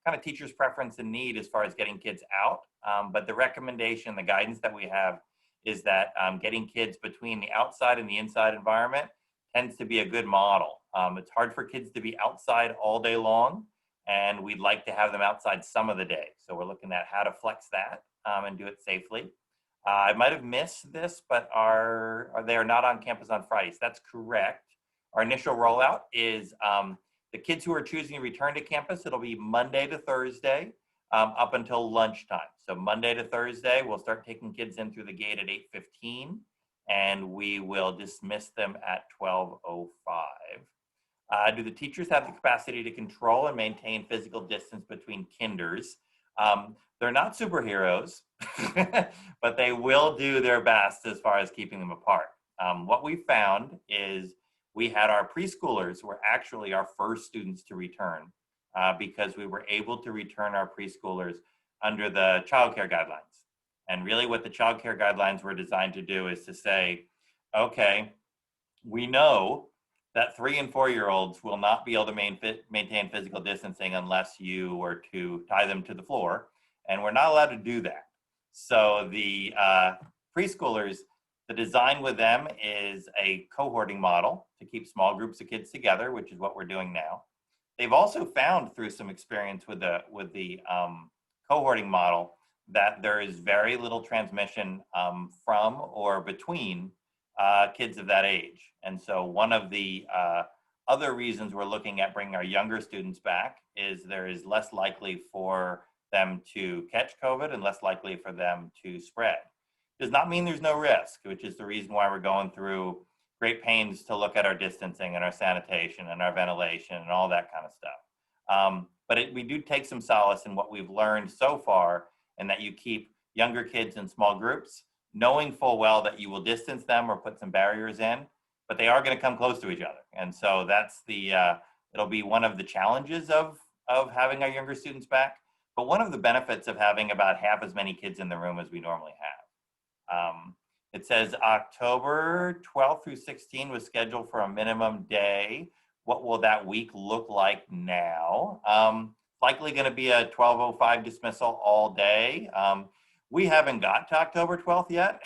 kind of teacher's preference and need as far as getting kids out. But the recommendation, the guidance that we have is that getting kids between the outside and the inside environment tends to be a good model. It's hard for kids to be outside all day long, and we'd like to have them outside some of the day. So we're looking at how to flex that and do it safely. I might have missed this, but they are not on campus on Fridays. That's correct. Our initial rollout is the kids who are choosing to return to campus, it'll be Monday to Thursday up until lunchtime. So Monday to Thursday, we'll start taking kids in through the gate at 8:15, and we will dismiss them at 12:05. Do the teachers have the capacity to control and maintain physical distance between kinders? They're not superheroes, but they will do their best as far as keeping them apart. What we found is we had our preschoolers were actually our first students to return because we were able to return our preschoolers under the childcare guidelines. And really what the childcare guidelines were designed to do is to say, okay, we know that 3- and 4-year-olds will not be able to maintain physical distancing unless you were to tie them to the floor, and we're not allowed to do that. So the preschoolers, the design with them is a cohorting model to keep small groups of kids together, which is what we're doing now. They've also found through some experience with the cohorting model that there is very little transmission from or between kids of that age. And so one of the other reasons we're looking at bringing our younger students back is there is less likely for them to catch COVID and less likely for them to spread. Does not mean there's no risk, which is the reason why we're going through great pains to look at our distancing and our sanitation and our ventilation and all that kind of stuff. But we do take some solace in what we've learned so far, and that you keep younger kids in small groups, knowing full well that you will distance them or put some barriers in, but they are going to come close to each other. And so that's it'll be one of the challenges of having our younger students back, but one of the benefits of having about half as many kids in the room as we normally have. It says October 12th through 16 was scheduled for a minimum day. What will that week look like now? Likely going to be a 12:05 dismissal all day. We haven't got to October 12th yet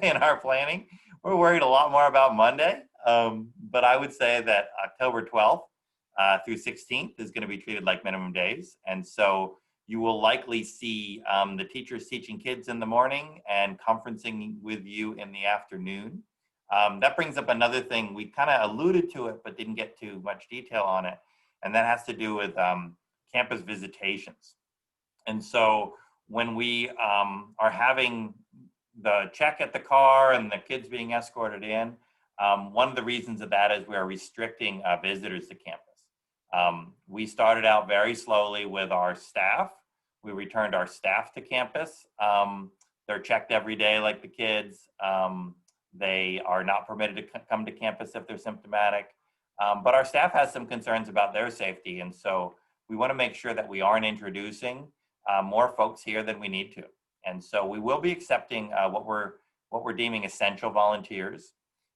in our planning. We're worried a lot more about Monday, but I would say that October 12th through 16th is going to be treated like minimum days. And so you will likely see the teachers teaching kids in the morning and conferencing with you in the afternoon. That brings up another thing. We kind of alluded to it, but didn't get too much detail on it. And that has to do with campus visitations. And so when we are having the check at the car and the kids being escorted in, one of the reasons of that is we're restricting visitors to campus. We started out very slowly with our staff. We returned our staff to campus. They're checked every day like the kids. They are not permitted to come to campus if they're symptomatic. But our staff has some concerns about their safety. And so we want to make sure that we aren't introducing more folks here than we need to. And so we will be accepting what we're deeming essential volunteers.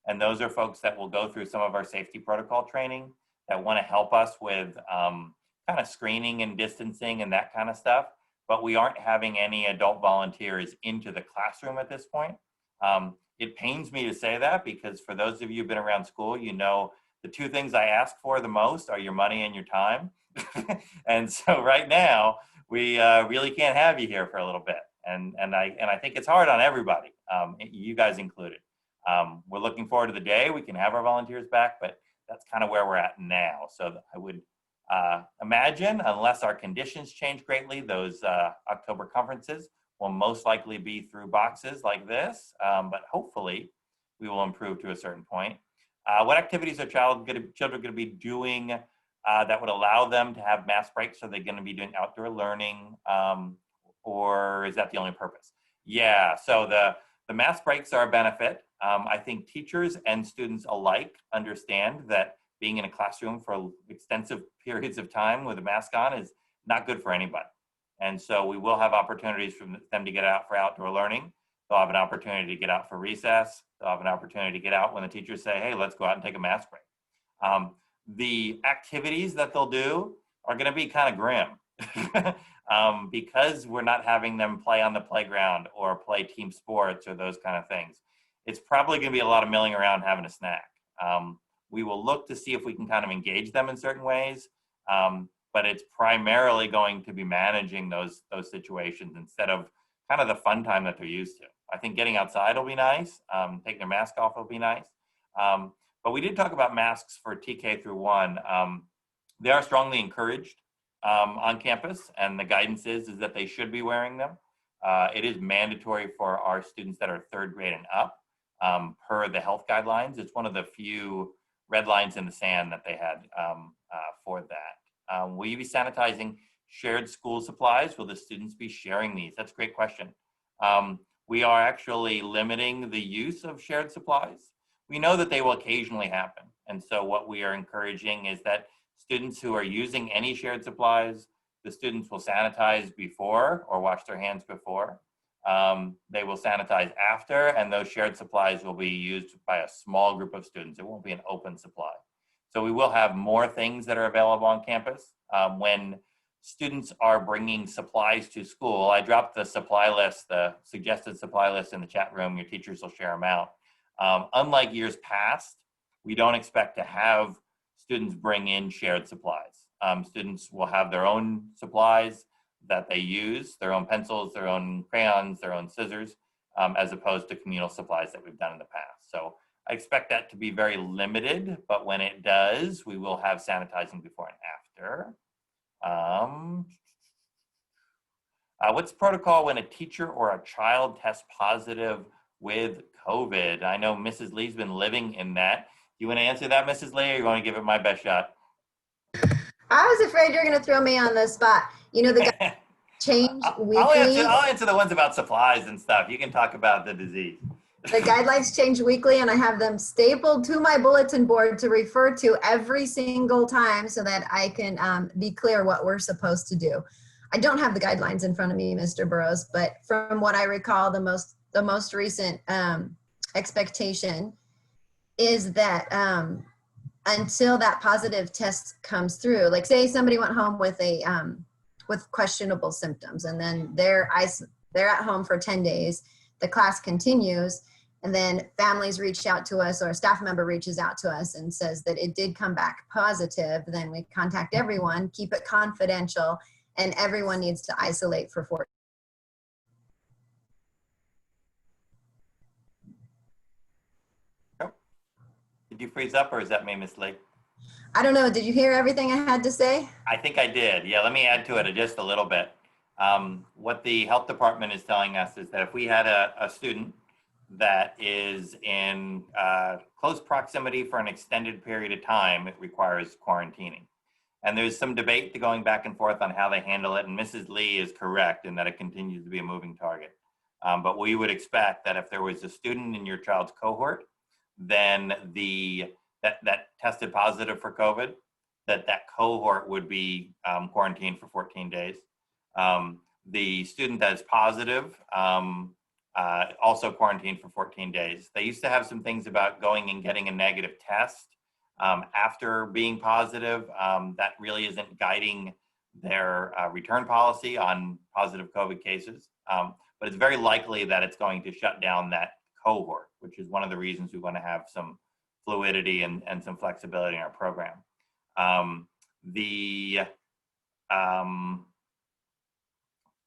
And those are folks that will go through some of our safety protocol training, that want to help us with kind of screening and distancing and that kind of stuff. But we aren't having any adult volunteers into the classroom at this point. It pains me to say that, because for those of you who've been around school, you know the two things I ask for the most are your money and your time. And so right now, we really can't have you here for a little bit. And I think it's hard on everybody, you guys included. We're looking forward to the day we can have our volunteers back, but that's kind of where we're at now. So I would imagine, unless our conditions change greatly, those October conferences will most likely be through boxes like this, but hopefully we will improve to a certain point. What activities are children going to be doing that would allow them to have mass breaks? Are they going to be doing outdoor learning, or is that the only purpose? Yeah, so the mass breaks are a benefit. I think teachers and students alike understand that being in a classroom for extensive periods of time with a mask on is not good for anybody. And so we will have opportunities for them to get out for outdoor learning. They'll have an opportunity to get out for recess. They'll have an opportunity to get out when the teachers say, hey, let's go out and take a mask break. The activities that they'll do are going to be kind of grim because we're not having them play on the playground or play team sports or those kind of things. It's probably going to be a lot of milling around having a snack. We will look to see if we can kind of engage them in certain ways, but it's primarily going to be managing those situations instead of kind of the fun time that they're used to. I think getting outside will be nice. Taking their mask off will be nice. But we did talk about masks for TK through 1. They are strongly encouraged on campus, and the guidance is that they should be wearing them. It is mandatory for our students that are 3rd grade and up per the health guidelines. It's one of the few red lines in the sand that they had for that. Will you be sanitizing shared school supplies? Will the students be sharing these? That's a great question. We are actually limiting the use of shared supplies. We know that they will occasionally happen. And so what we are encouraging is that students who are using any shared supplies, the students will sanitize before or wash their hands before. They will sanitize after, and those shared supplies will be used by a small group of students. It won't be an open supply. So we will have more things that are available on campus. When students are bringing supplies to school, I dropped the supply list, the suggested supply list in the chat room. Your teachers will share them out. Unlike years past, we don't expect to have students bring in shared supplies. Students will have their own supplies that they use, their own pencils, their own crayons, their own scissors, as opposed to communal supplies that we've done in the past. So I expect that to be very limited, but when it does, we will have sanitizing before and after. What's protocol when a teacher or a child tests positive with COVID? I know Mrs. Lee's been living in that. Do you want to answer that, Mrs. Lee, or you want to give it my best shot? I was afraid you're going to throw me on the spot. You know, the guys change weekly. I'll answer the ones about supplies and stuff. You can talk about the disease. The guidelines change weekly, and I have them stapled to my bulletin board to refer to every single time so that I can be clear what we're supposed to do. I don't have the guidelines in front of me, Mr. Burrows, but from what I recall, the most recent expectation is that until that positive test comes through, like say somebody went home with a with questionable symptoms, and then they're at home for 10 days, the class continues, and then families reach out to us or a staff member reaches out to us and says that it did come back positive, then we contact everyone, keep it confidential, and everyone needs to isolate for 14 days. Did you freeze up, or is that me, Miss Lee? I don't know. Did you hear everything I had to say? I think I did. Yeah, let me add to it just a little bit. What the health department is telling us is that if we had a student that is in close proximity for an extended period of time, it requires quarantining. And there's some debate going back and forth on how they handle it. And Mrs. Lee is correct in that it continues to be a moving target. But we would expect that if there was a student in your child's cohort, then that tested positive for COVID, that cohort would be quarantined for 14 days. The student that is positive also quarantined for 14 days. They used to have some things about going and getting a negative test after being positive. That really isn't guiding their return policy on positive COVID cases. But it's very likely that it's going to shut down that cohort, which is one of the reasons we want to have some fluidity and some flexibility in our program.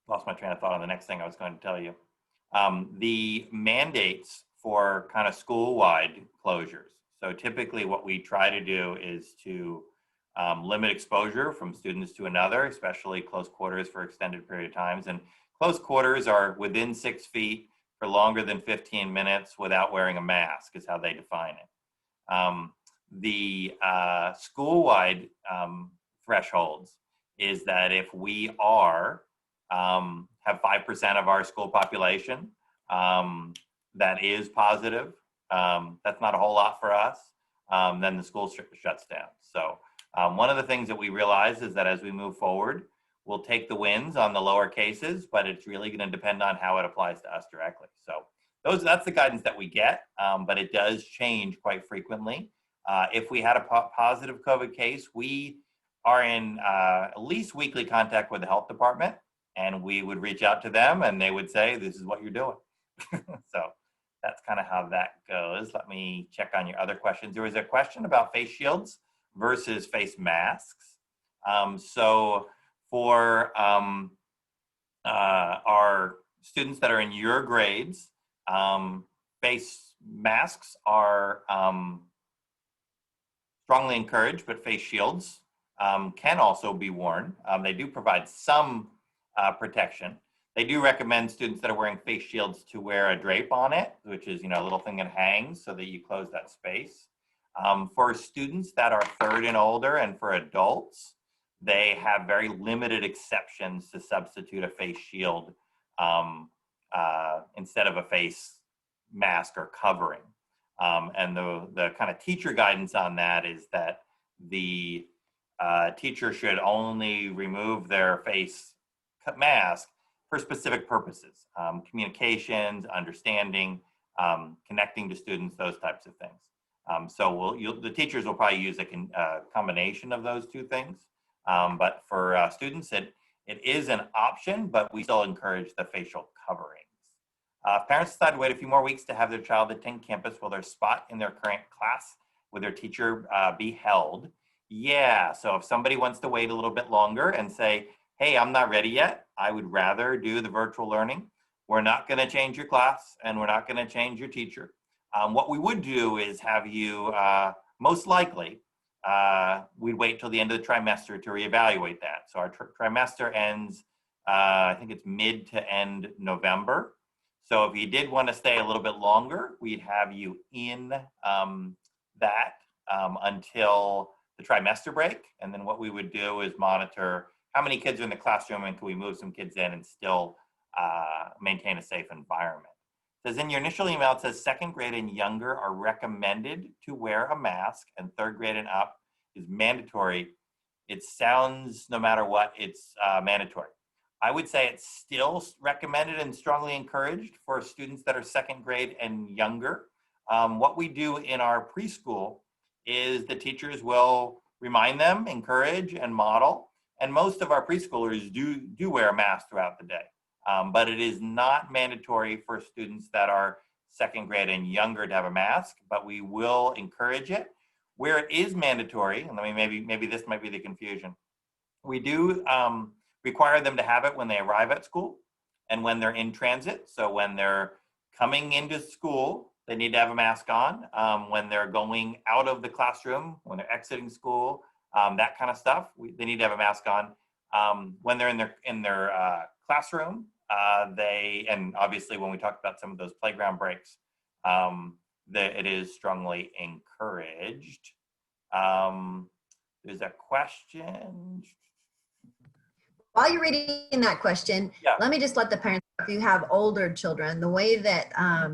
Lost my train of thought on the next thing I was going to tell you. The mandates for kind of school-wide closures. So typically what we try to do is to limit exposure from students to another, especially close quarters for extended period of times. And close quarters are within 6 feet for longer than 15 minutes without wearing a mask is how they define it. The school-wide thresholds is that if we are have 5% of our school population that is positive, that's not a whole lot for us, then the school shuts down. So one of the things that we realize is that as we move forward, we'll take the wins on the lower cases, but it's really going to depend on how it applies to us directly. So that's the guidance that we get, but it does change quite frequently. If we had a positive COVID case, we are in at least weekly contact with the health department, and we would reach out to them and they would say, this is what you're doing. So that's kind of how that goes. Let me check on your other questions. There was a question about face shields versus face masks. So for our students that are in your grades, face masks are strongly encouraged, but face shields can also be worn. They do provide some protection. They do recommend students that are wearing face shields to wear a drape on it, which is, a little thing that hangs so that you close that space. For students that are 3rd and older, and for adults, they have very limited exceptions to substitute a face shield instead of a face mask or covering. And the kind of teacher guidance on that is that the teacher should only remove their face mask for specific purposes, communications, understanding, connecting to students, those types of things. So the teachers will probably use a combination of those two things. But for students, it is an option, but we still encourage the facial coverings. Parents decide to wait a few more weeks to have their child attend campus. Will their spot in their current class with their teacher be held? Yeah, so if somebody wants to wait a little bit longer and say, hey, I'm not ready yet, I would rather do the virtual learning. We're not going to change your class and we're not going to change your teacher. What we would do is have you, most likely, we'd wait till the end of the trimester to reevaluate that. So our trimester ends, I think it's mid to end November. So if you did want to stay a little bit longer, we'd have you in that until the trimester break. And then what we would do is monitor how many kids are in the classroom and can we move some kids in and still maintain a safe environment. It says in your initial email, it says second grade and younger are recommended to wear a mask and third grade and up is mandatory. It sounds, no matter what, it's mandatory. I would say it's still recommended and strongly encouraged for students that are second grade and younger. What we do in our preschool is the teachers will remind them, encourage, and model. And most of our preschoolers do wear a mask throughout the day. But it is not mandatory for students that are second grade and younger to have a mask, but we will encourage it. Where it is mandatory, and maybe this might be the confusion, we do require them to have it when they arrive at school and when they're in transit. So when they're coming into school, they need to have a mask on. When they're going out of the classroom, when they're exiting school, that kind of stuff, they need to have a mask on. When they're in their classroom, and obviously when we talked about some of those playground breaks, it is strongly encouraged. There's a question. While you're reading that question, let me just let the parents, if you have older children, the way that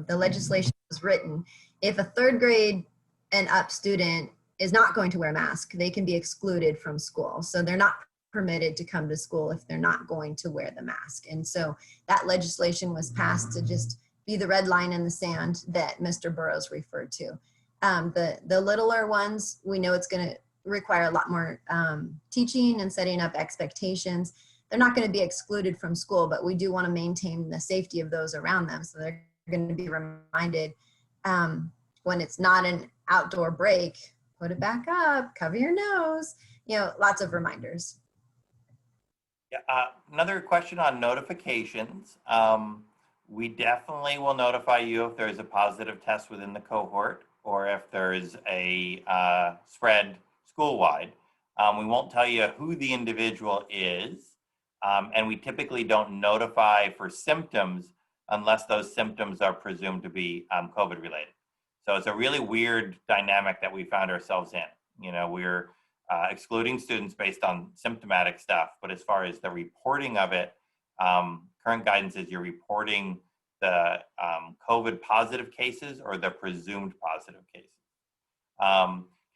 the legislation was written, if a third grade and up student is not going to wear a mask, they can be excluded from school. So they're not permitted to come to school if they're not going to wear the mask. And so that legislation was passed to just be the red line in the sand that Mr. Burrows referred to. The littler ones, we know it's going to require a lot more teaching and setting up expectations. They're not going to be excluded from school, but we do want to maintain the safety of those around them. So they're going to be reminded when it's not an outdoor break, put it back up, cover your nose, lots of reminders. Yeah, another question on notifications. We definitely will notify you if there's a positive test within the cohort or if there's a spread school-wide. We won't tell you who the individual is, and we typically don't notify for symptoms unless those symptoms are presumed to be COVID related. So it's a really weird dynamic that we found ourselves in. We're excluding students based on symptomatic stuff, but as far as the reporting of it, current guidance is you're reporting the COVID positive cases or the presumed positive cases.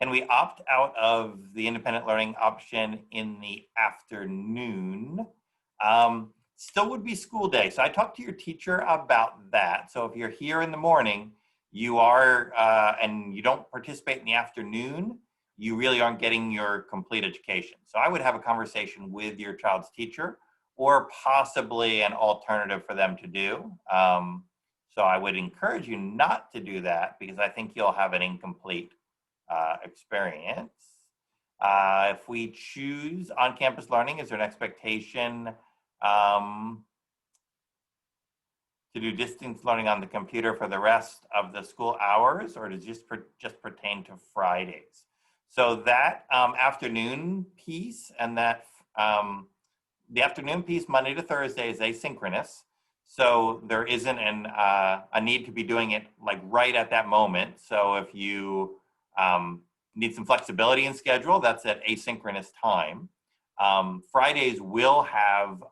Can we opt out of the independent learning option in the afternoon? Still would be school day. So I talked to your teacher about that. So if you're here in the morning, you are, and you don't participate in the afternoon, you really aren't getting your complete education. So I would have a conversation with your child's teacher or possibly an alternative for them to do. So I would encourage you not to do that because I think you'll have an incomplete experience. If we choose on-campus learning, is there an expectation to do distance learning on the computer for the rest of the school hours, or does it just pertain to Fridays? So that afternoon piece and that the afternoon piece Monday to Thursday is asynchronous. So there isn't a need to be doing it like right at that moment. So if you need some flexibility in schedule, that's at asynchronous time. Fridays will have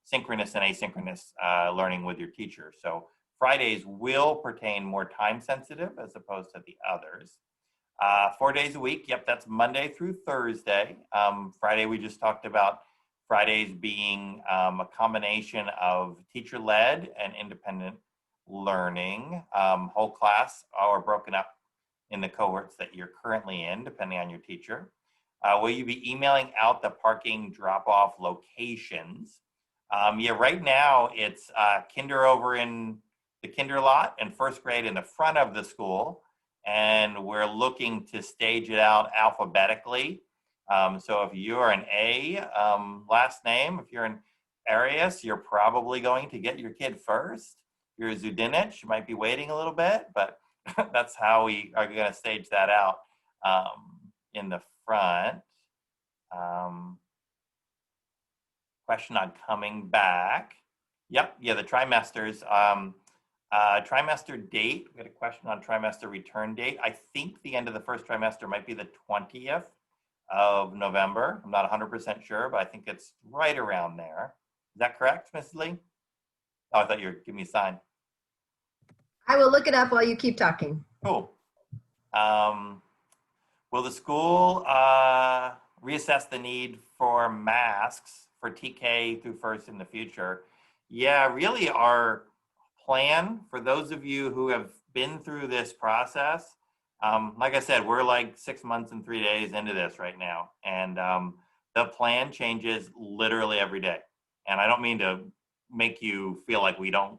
synchronous and asynchronous learning with your teacher. So Fridays will pertain more time sensitive as opposed to the others. 4 days a week, yep, that's Monday through Thursday. Friday, we just talked about Fridays being a combination of teacher-led and independent learning. Whole class are broken up in the cohorts that you're currently in, depending on your teacher. Will you be emailing out the parking drop-off locations? Yeah, right now it's kinder over in the kinder lot and first grade in the front of the school. And we're looking to stage it out alphabetically. So if you're an A last name, if you're an Arias, you're probably going to get your kid first. If you're a Zudinich, you might be waiting a little bit, but that's how we are going to stage that out in the front. Question on coming back. Yep, yeah, the trimesters. Trimester date, we had a question on trimester return date. I think the end of the first trimester might be the 20th of November. I'm not 100% sure, but I think it's right around there. Is that correct, Mrs. Lee? Oh, I thought you were giving me a sign. I will look it up while you keep talking. Cool. Will the school reassess the need for masks for TK through first in the future? Yeah, really our plan for those of you who have been through this process, like I said, we're like 6 months and 3 days into this right now. And the plan changes literally every day. And I don't mean to make you feel like we don't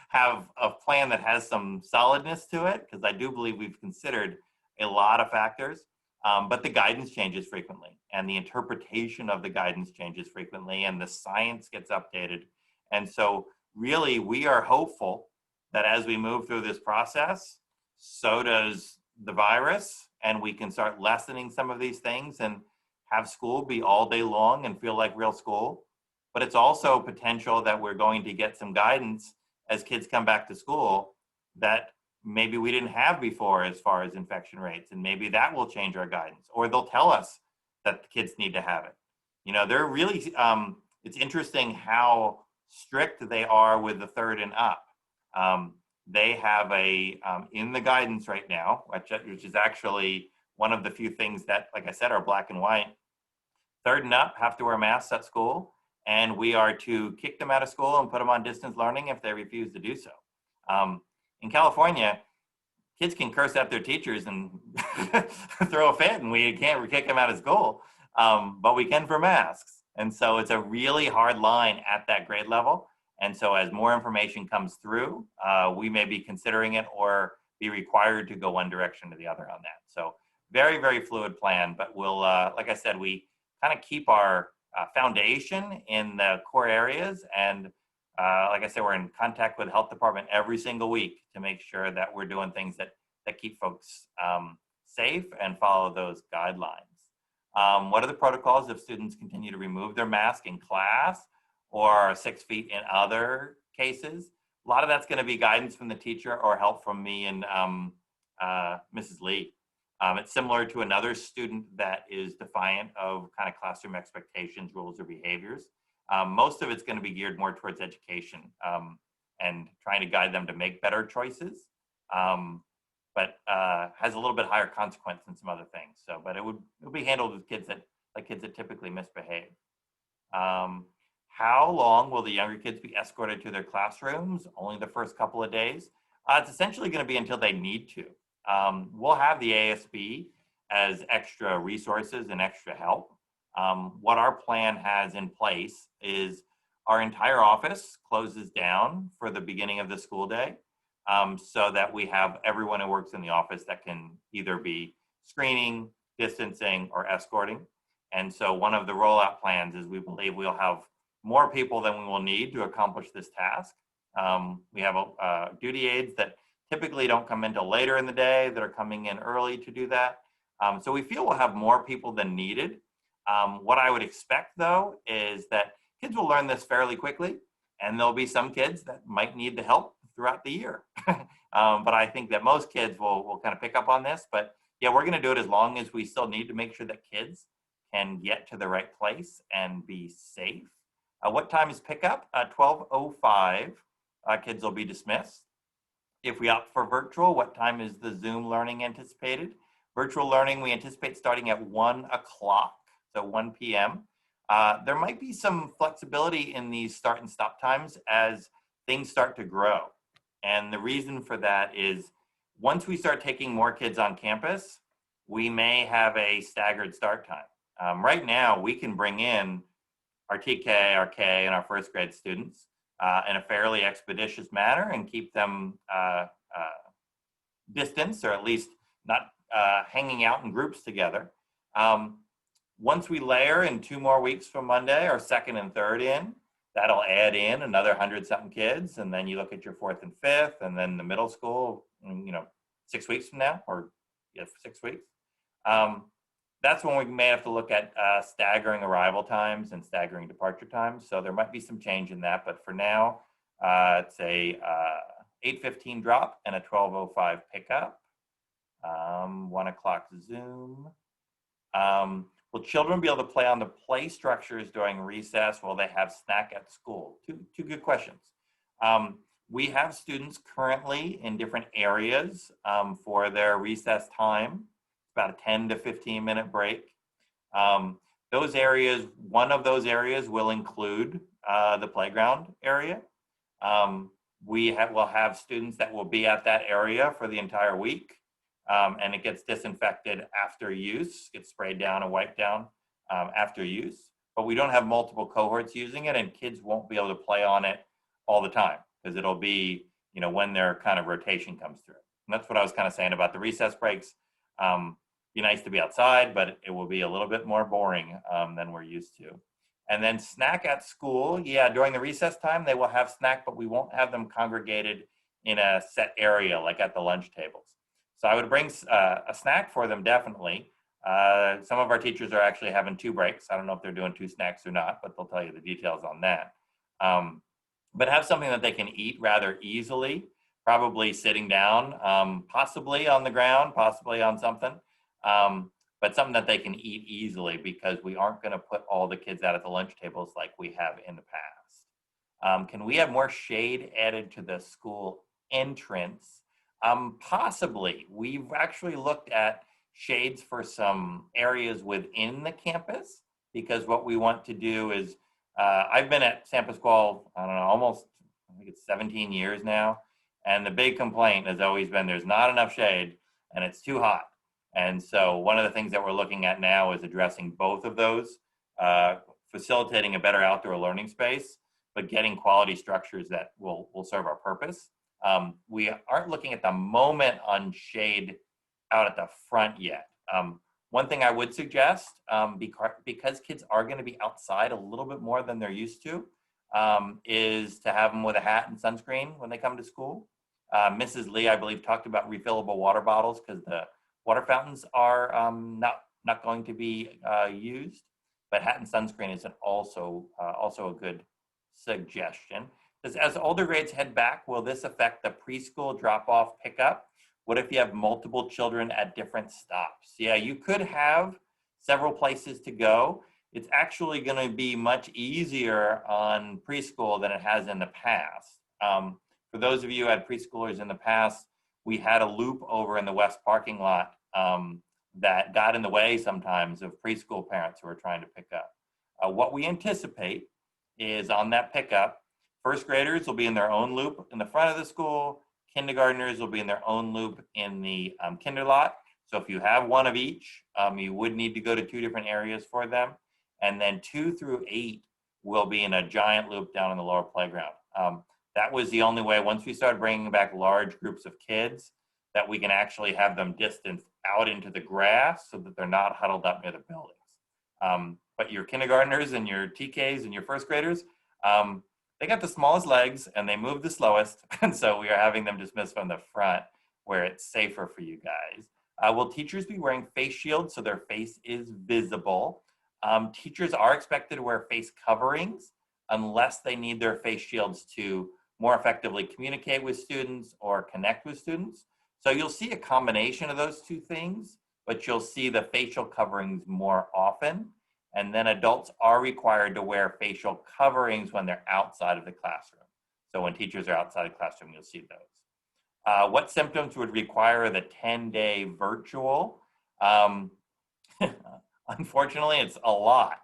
have a plan that has some solidness to it, because I do believe we've considered a lot of factors, but the guidance changes frequently and the interpretation of the guidance changes frequently and the science gets updated. And so really we are hopeful that as we move through this process, so does the virus, and we can start lessening some of these things and have school be all day long and feel like real school. But it's also potential that we're going to get some guidance as kids come back to school that maybe we didn't have before as far as infection rates, and maybe that will change our guidance, or they'll tell us that the kids need to have it. You know, they're really, it's interesting how strict they are with the 3rd and up. They have a, in the guidance right now, which is actually one of the few things that, like I said, are black and white. 3rd and up have to wear masks at school, and we are to kick them out of school and put them on distance learning if they refuse to do so. In California, kids can curse at their teachers and throw a fit, and we can't kick them out of school, but we can for masks. And so it's a really hard line at that grade level. And so as more information comes through, we may be considering it or be required to go one direction or the other on that. So very, very fluid plan, but we'll, like I said, we kind of keep our foundation in the core areas. And like I said, we're in contact with the health department every single week to make sure that we're doing things that keep folks safe and follow those guidelines. What are the protocols if students continue to remove their mask in class or 6 feet in other cases? A lot of that's going to be guidance from the teacher or help from me and Mrs. Lee. It's similar to another student that is defiant of kind of classroom expectations, rules, or behaviors. Most of it's going to be geared more towards education and trying to guide them to make better choices, but has a little bit higher consequence than some other things. So, but it'll be handled with kids that typically misbehave. How long will the younger kids be escorted to their classrooms? Only the first couple of days. It's essentially going to be until they need to. We'll have the ASB as extra resources and extra help. What our plan has in place is our entire office closes down for the beginning of the school day, so that we have everyone who works in the office that can either be screening, distancing, or escorting. And so one of the rollout plans is we believe we'll have more people than we will need to accomplish this task. We have duty aides that typically don't come in until later in the day that are coming in early to do that. So we feel we'll have more people than needed. What I would expect, though, is that kids will learn this fairly quickly, and there'll be some kids that might need the help throughout the year. But I think that most kids will kind of pick up on this. But yeah, we're going to do it as long as we still need to make sure that kids can get to the right place and be safe. What time is pickup? 12:05. Kids will be dismissed. If we opt for virtual, what time is the Zoom learning anticipated? Virtual learning, we anticipate starting at 1 o'clock, so 1 p.m. There might be some flexibility in these start and stop times as things start to grow. And the reason for that is once we start taking more kids on campus, we may have a staggered start time. Right now, we can bring in our TK, our K, and our first grade students in a fairly expeditious manner and keep them distanced, or at least not hanging out in groups together. Once we layer in 2 more weeks from Monday, our second and third in, that'll add in another 100-something kids. And then you look at your 4th and 5th, and then the middle school, 6 weeks from now, or 6 weeks. That's when we may have to look at staggering arrival times and staggering departure times. So there might be some change in that, but for now, it's a 8:15 drop and a 12:05 pickup. 1 o'clock Zoom. Will children be able to play on the play structures during recess? Will they have snack at school? Two good questions. We have students currently in different areas for their recess time. It's about a 10 to 15 minute break. Those areas, one of those areas will include the playground area. We'll have students that will be at that area for the entire week. And it gets disinfected after use, gets sprayed down and wiped down after use. But we don't have multiple cohorts using it, and kids won't be able to play on it all the time because it'll be, when their kind of rotation comes through. And that's what I was kind of saying about the recess breaks. Be nice to be outside, but it will be a little bit more boring than we're used to. And then snack at school. Yeah, during the recess time, they will have snack, but we won't have them congregated in a set area like at the lunch tables. So I would bring a snack for them, definitely. Some of our teachers are actually having 2 breaks. I don't know if they're doing 2 snacks or not, but they'll tell you the details on that. But have something that they can eat rather easily, probably sitting down, possibly on the ground, possibly on something, but something that they can eat easily because we aren't going to put all the kids out at the lunch tables like we have in the past. Can we have more shade added to the school entrance? Possibly. We've actually looked at shades for some areas within the campus because what we want to do is, I've been at San Pasquale, I don't know, almost, I think it's 17 years now. And the big complaint has always been there's not enough shade and it's too hot. And so one of the things that we're looking at now is addressing both of those, facilitating a better outdoor learning space, but getting quality structures that will serve our purpose. We aren't looking at the moment on shade out at the front yet. One thing I would suggest, because kids are going to be outside a little bit more than they're used to, is to have them with a hat and sunscreen when they come to school. Mrs. Lee, I believe, talked about refillable water bottles because the water fountains are not going to be used, but hat and sunscreen is also a good suggestion. As older grades head back, will this affect the preschool drop-off pickup? What if you have multiple children at different stops? Yeah, you could have several places to go. It's actually going to be much easier on preschool than it has in the past. For those of you who had preschoolers in the past, we had a loop over in the west parking lot that got in the way sometimes of preschool parents who are trying to pick up. What we anticipate is on that pickup, first graders will be in their own loop in the front of the school. Kindergartners will be in their own loop in the kinder lot. So if you have one of each, you would need to go to 2 different areas for them. And then 2 through 8 will be in a giant loop down in the lower playground. That was the only way, once we started bringing back large groups of kids, that we can actually have them distanced out into the grass so that they're not huddled up near the buildings. But your kindergartners and your TKs and your first graders, they got the smallest legs and they move the slowest. And so we are having them dismissed from the front where it's safer for you guys. Will teachers be wearing face shields so their face is visible? Teachers are expected to wear face coverings unless they need their face shields to more effectively communicate with students or connect with students. So you'll see a combination of those 2 things, but you'll see the facial coverings more often. And then adults are required to wear facial coverings when they're outside of the classroom. So when teachers are outside the classroom, you'll see those. What symptoms would require the 10-day virtual? Unfortunately, it's a lot.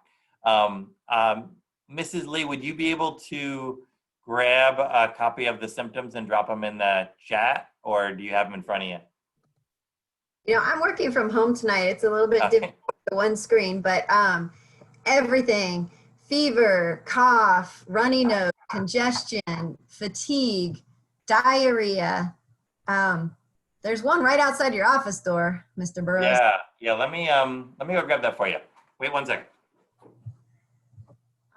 Mrs. Lee, would you be able to grab a copy of the symptoms and drop them in the chat, or do you have them in front of you? You know, I'm working from home tonight. It's a little bit different with one screen, but everything, fever, cough, runny nose, congestion, fatigue, diarrhea. There's one right outside your office door, Mr. Burrows. Yeah. Let me go grab that for you. Wait 1 second.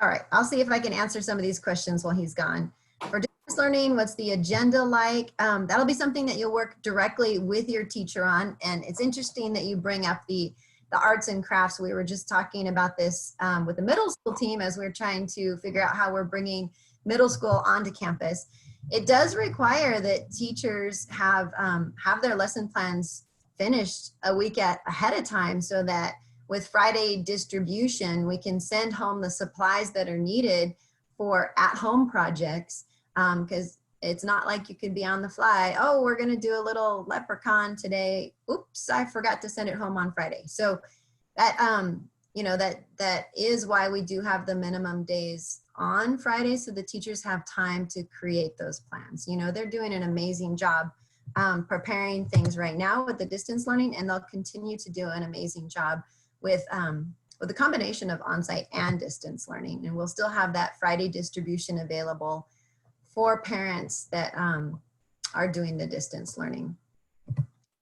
All right, I'll see if I can answer some of these questions while he's gone. For distance learning, what's the agenda like? That'll be something that you'll work directly with your teacher on. And it's interesting that you bring up the arts and crafts. We were just talking about this with the middle school team as we're trying to figure out how we're bringing middle school onto campus. It does require that teachers have their lesson plans finished a week ahead of time, so that with Friday distribution, we can send home the supplies that are needed for at-home projects, because it's not like you could be on the fly. Oh, we're going to do a little leprechaun today. Oops, I forgot to send it home on Friday. So that, that is why we do have the minimum days on Friday, so the teachers have time to create those plans. They're doing an amazing job preparing things right now with the distance learning, and they'll continue to do an amazing job with the combination of on-site and distance learning. And we'll still have that Friday distribution available for parents that are doing the distance learning.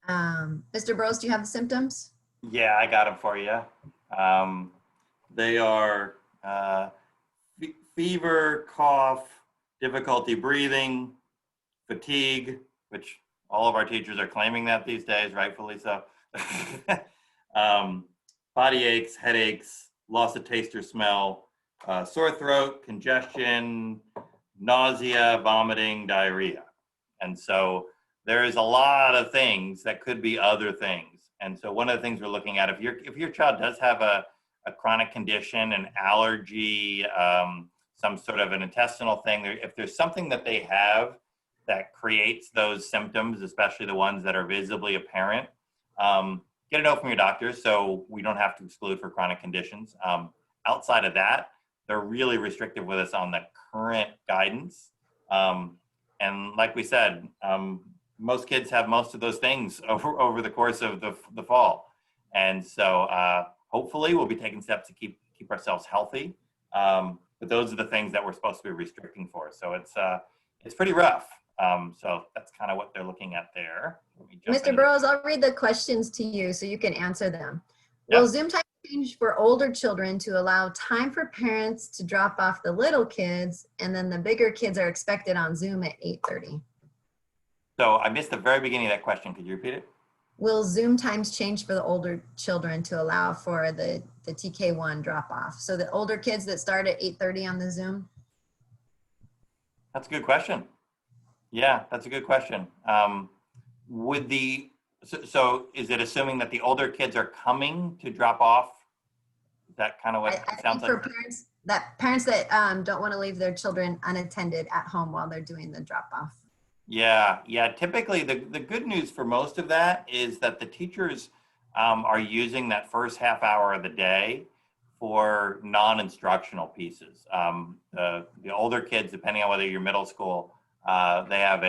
Mr. Burrows, do you have the symptoms? Yeah, I got them for you. They are fever, cough, difficulty breathing, fatigue, which all of our teachers are claiming that these days, rightfully so. Body aches, headaches, loss of taste or smell, sore throat, congestion, nausea, vomiting, diarrhea. And so there is a lot of things that could be other things. And so one of the things we're looking at, if your child does have a chronic condition, an allergy, some sort of an intestinal thing, if there's something that they have that creates those symptoms, especially the ones that are visibly apparent, get a note from your doctor so we don't have to exclude for chronic conditions. Outside of that, they're really restrictive with us on the current guidance. And like we said, most kids have most of those things over the course of the fall. And so hopefully we'll be taking steps to keep ourselves healthy. But those are the things that we're supposed to be restricting for. So it's pretty rough. So that's kind of what they're looking at there. Mr. Burrows, I'll read the questions to you so you can answer them. Yep. Will Zoom time change for older children to allow time for parents to drop off the little kids, and then the bigger kids are expected on Zoom at 8:30? So I missed the very beginning of that question. Could you repeat it? Will Zoom times change for the older children to allow for the TK1 drop off? So the older kids that start at 8:30 on the Zoom? That's a good question. Yeah, that's a good question. So is it assuming that the older kids are coming to drop off? Is that kind of what it sounds like? For parents that don't want to leave their children unattended at home while they're doing the drop off. Yeah. Typically, the good news for most of that is that the teachers are using that first half hour of the day for non-instructional pieces. The older kids, depending on whether you're middle school, they have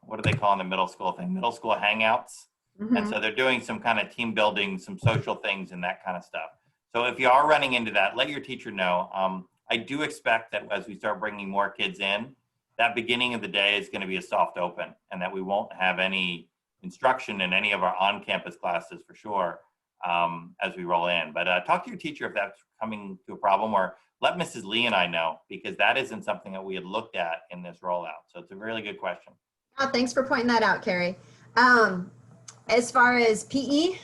what do they call in the middle school thing? Middle school hangouts. Mm-hmm. And so they're doing some kind of team building, some social things and that kind of stuff. So if you are running into that, let your teacher know. I do expect that as we start bringing more kids in, that beginning of the day is going to be a soft open, and that we won't have any instruction in any of our on-campus classes for sure as we roll in. But talk to your teacher if that's coming to a problem, or let Mrs. Lee and I know, because that isn't something that we had looked at in this rollout. So it's a really good question. Oh, thanks for pointing that out, Carrie. As far as PE,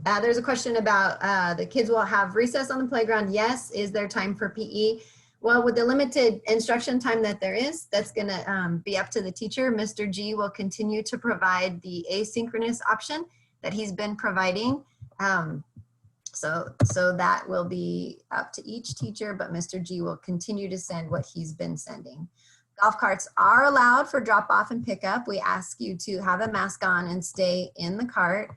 there's a question about the kids will have recess on the playground. Yes. Is there time for PE? Well, with the limited instruction time that there is, that's going to be up to the teacher. Mr. G will continue to provide the asynchronous option that he's been providing. So that will be up to each teacher, but Mr. G will continue to send what he's been sending. Golf carts are allowed for drop off and pickup. We ask you to have a mask on and stay in the cart.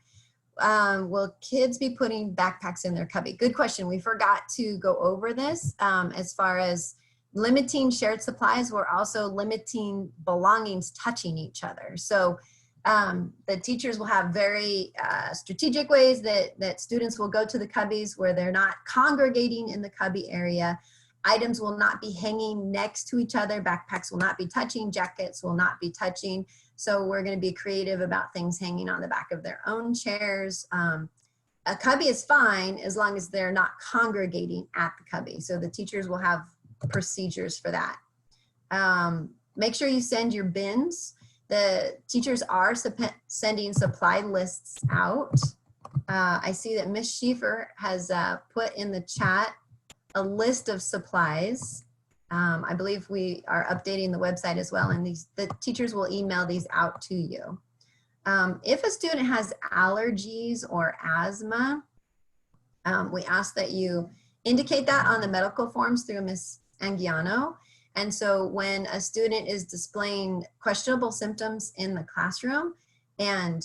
Will kids be putting backpacks in their cubby? Good question. We forgot to go over this. As far as limiting shared supplies, we're also limiting belongings touching each other. So the teachers will have very strategic ways that students will go to the cubbies where they're not congregating in the cubby area. Items will not be hanging next to each other. Backpacks will not be touching. Jackets will not be touching. So we're going to be creative about things hanging on the back of their own chairs. A cubby is fine as long as they're not congregating at the cubby. So the teachers will have procedures for that. Make sure you send your bins. The teachers are sending supply lists out. I see that Ms. Schiefer has put in the chat a list of supplies. I believe we are updating the website as well, and the teachers will email these out to you. If a student has allergies or asthma, we ask that you indicate that on the medical forms through Ms. Anguiano. And so when a student is displaying questionable symptoms in the classroom and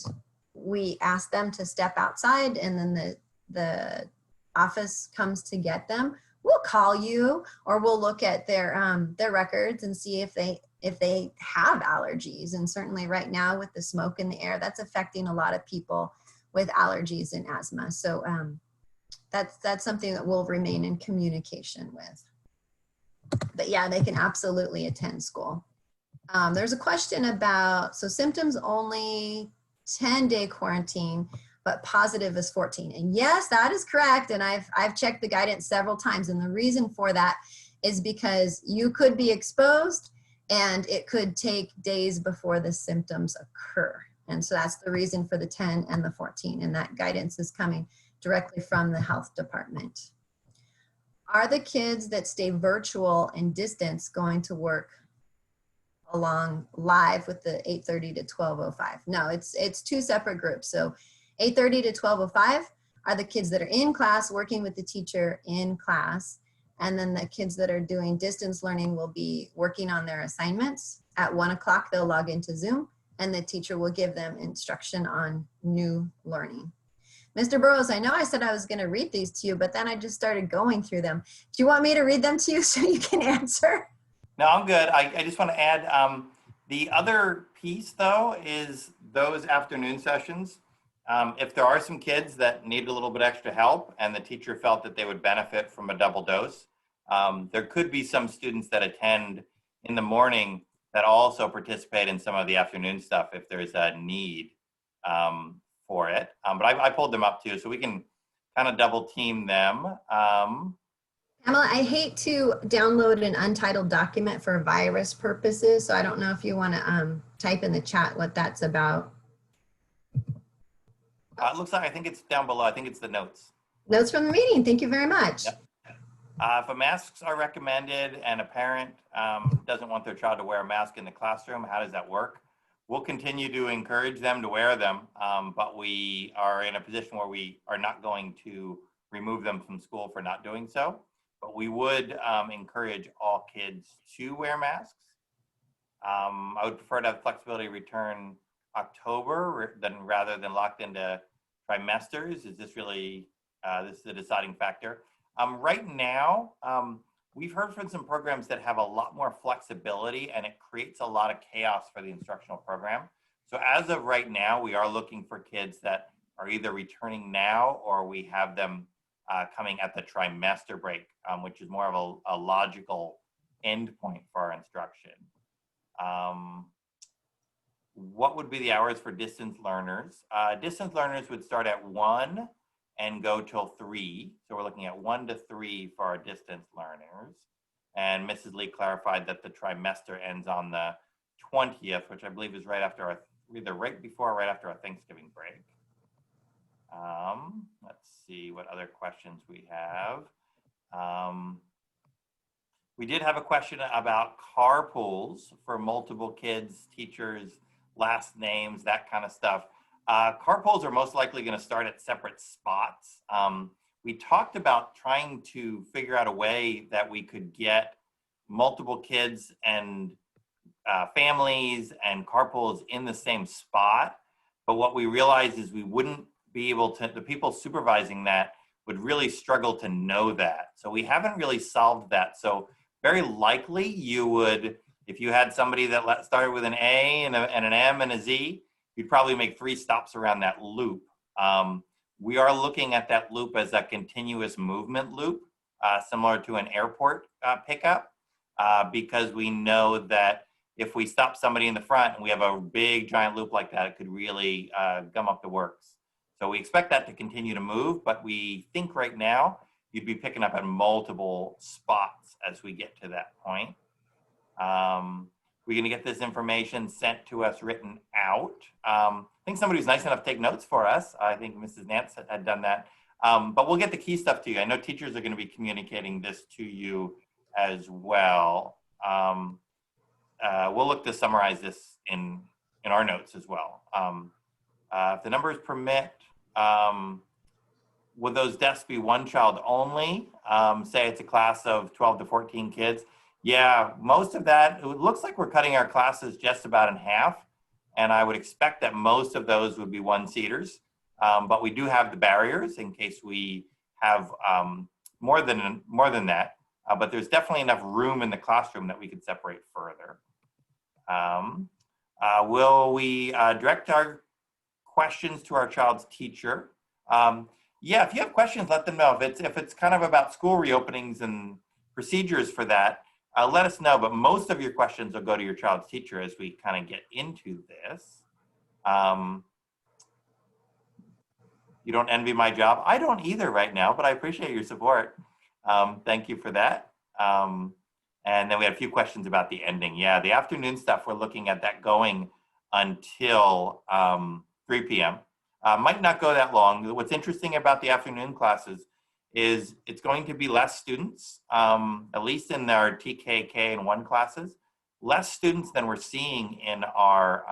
we ask them to step outside and then the office comes to get them, we'll call you or we'll look at their records and see if they have allergies. And certainly right now with the smoke in the air, that's affecting a lot of people with allergies and asthma. So that's something that we'll remain in communication with. But yeah, they can absolutely attend school. There's a question about, so symptoms only 10-day quarantine, but positive is 14. And yes, that is correct. And I've checked the guidance several times. And the reason for that is because you could be exposed and it could take days before the symptoms occur. And so that's the reason for the 10 and the 14. And that guidance is coming directly from the health department. Are the kids that stay virtual and distance going to work along live with the 8:30 to 12:05? No, it's two separate groups. So 8:30 to 12:05 are the kids that are in class working with the teacher in class. And then the kids that are doing distance learning will be working on their assignments. At 1 o'clock, they'll log into Zoom and the teacher will give them instruction on new learning. Mr. Burrows, I know I said I was going to read these to you, but then I just started going through them. Do you want me to read them to you so you can answer? No, I'm good. I just want to add, the other piece though is those afternoon sessions. If there are some kids that need a little bit extra help and the teacher felt that they would benefit from a double dose, there could be some students that attend in the morning that also participate in some of the afternoon stuff if there's a need for it. But I pulled them up too, so we can kind of double team them. Pamela, I hate to download an untitled document for virus purposes, so I don't know if you want to type in the chat what that's about. It looks like, I think it's down below. I think it's the notes. Notes from the meeting. Thank you very much. Yep. If masks are recommended and a parent doesn't want their child to wear a mask in the classroom, how does that work? We'll continue to encourage them to wear them, but we are in a position where we are not going to remove them from school for not doing so. But we would encourage all kids to wear masks. I would prefer to have flexibility return October rather than locked into trimesters. Is this really, this is the deciding factor? Right now, we've heard from some programs that have a lot more flexibility and it creates a lot of chaos for the instructional program. So as of right now, we are looking for kids that are either returning now or we have them coming at the trimester break, which is more of a logical endpoint for our instruction. What would be the hours for distance learners? Distance learners would start at 1 and go till 3. So we're looking at 1 to 3 for our distance learners. And Mrs. Lee clarified that the trimester ends on the 20th, which I believe is right after our, either right before or right after our Thanksgiving break. Let's see what other questions we have. We did have a question about carpools for multiple kids, teachers, last names, that kind of stuff. Carpools are most likely going to start at separate spots. We talked about trying to figure out a way that we could get multiple kids and families and carpools in the same spot. But what we realized is we wouldn't be able to, the people supervising that would really struggle to know that. So we haven't really solved that. So very likely you would, if you had somebody that started with an A and an M and a Z, you'd probably make 3 stops around that loop. We are looking at that loop as a continuous movement loop, similar to an airport pickup, because we know that if we stop somebody in the front and we have a big giant loop like that, it could really gum up the works. So we expect that to continue to move, but we think right now you'd be picking up at multiple spots as we get to that point. We're going to get this information sent to us written out. I think somebody was nice enough to take notes for us. I think Mrs. Nance had done that. But we'll get the key stuff to you. I know teachers are going to be communicating this to you as well. We'll look to summarize this in our notes as well. If the numbers permit, would those desks be one child only? Say it's a class of 12 to 14 kids. Yeah, most of that, it looks like we're cutting our classes just about in half. And I would expect that most of those would be one-seaters. But we do have the barriers in case we have more than that. But there's definitely enough room in the classroom that we could separate further. Will we direct our questions to our child's teacher? Yeah, if you have questions, let them know. If it's kind of about school reopenings and procedures for that, let us know. But most of your questions will go to your child's teacher as we kind of get into this. You don't envy my job. I don't either right now, but I appreciate your support. Thank you for that. And then we had a few questions about the ending. Yeah, the afternoon stuff, we're looking at that going until 3 p.m. Might not go that long. What's interesting about the afternoon classes is it's going to be less students, at least in our TK, K, and 1 classes, less students than we're seeing in our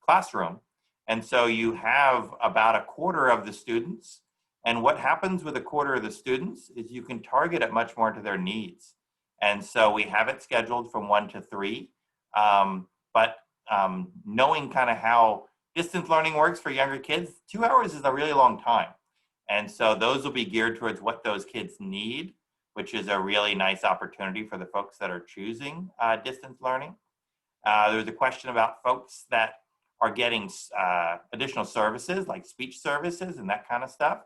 classroom. And so you have about a quarter of the students. And what happens with a quarter of the students is you can target it much more to their needs. And so we have it scheduled from 1 to 3. But knowing kind of how distance learning works for younger kids, 2 hours is a really long time. And so those will be geared towards what those kids need, which is a really nice opportunity for the folks that are choosing distance learning. There's a question about folks that are getting additional services like speech services and that kind of stuff.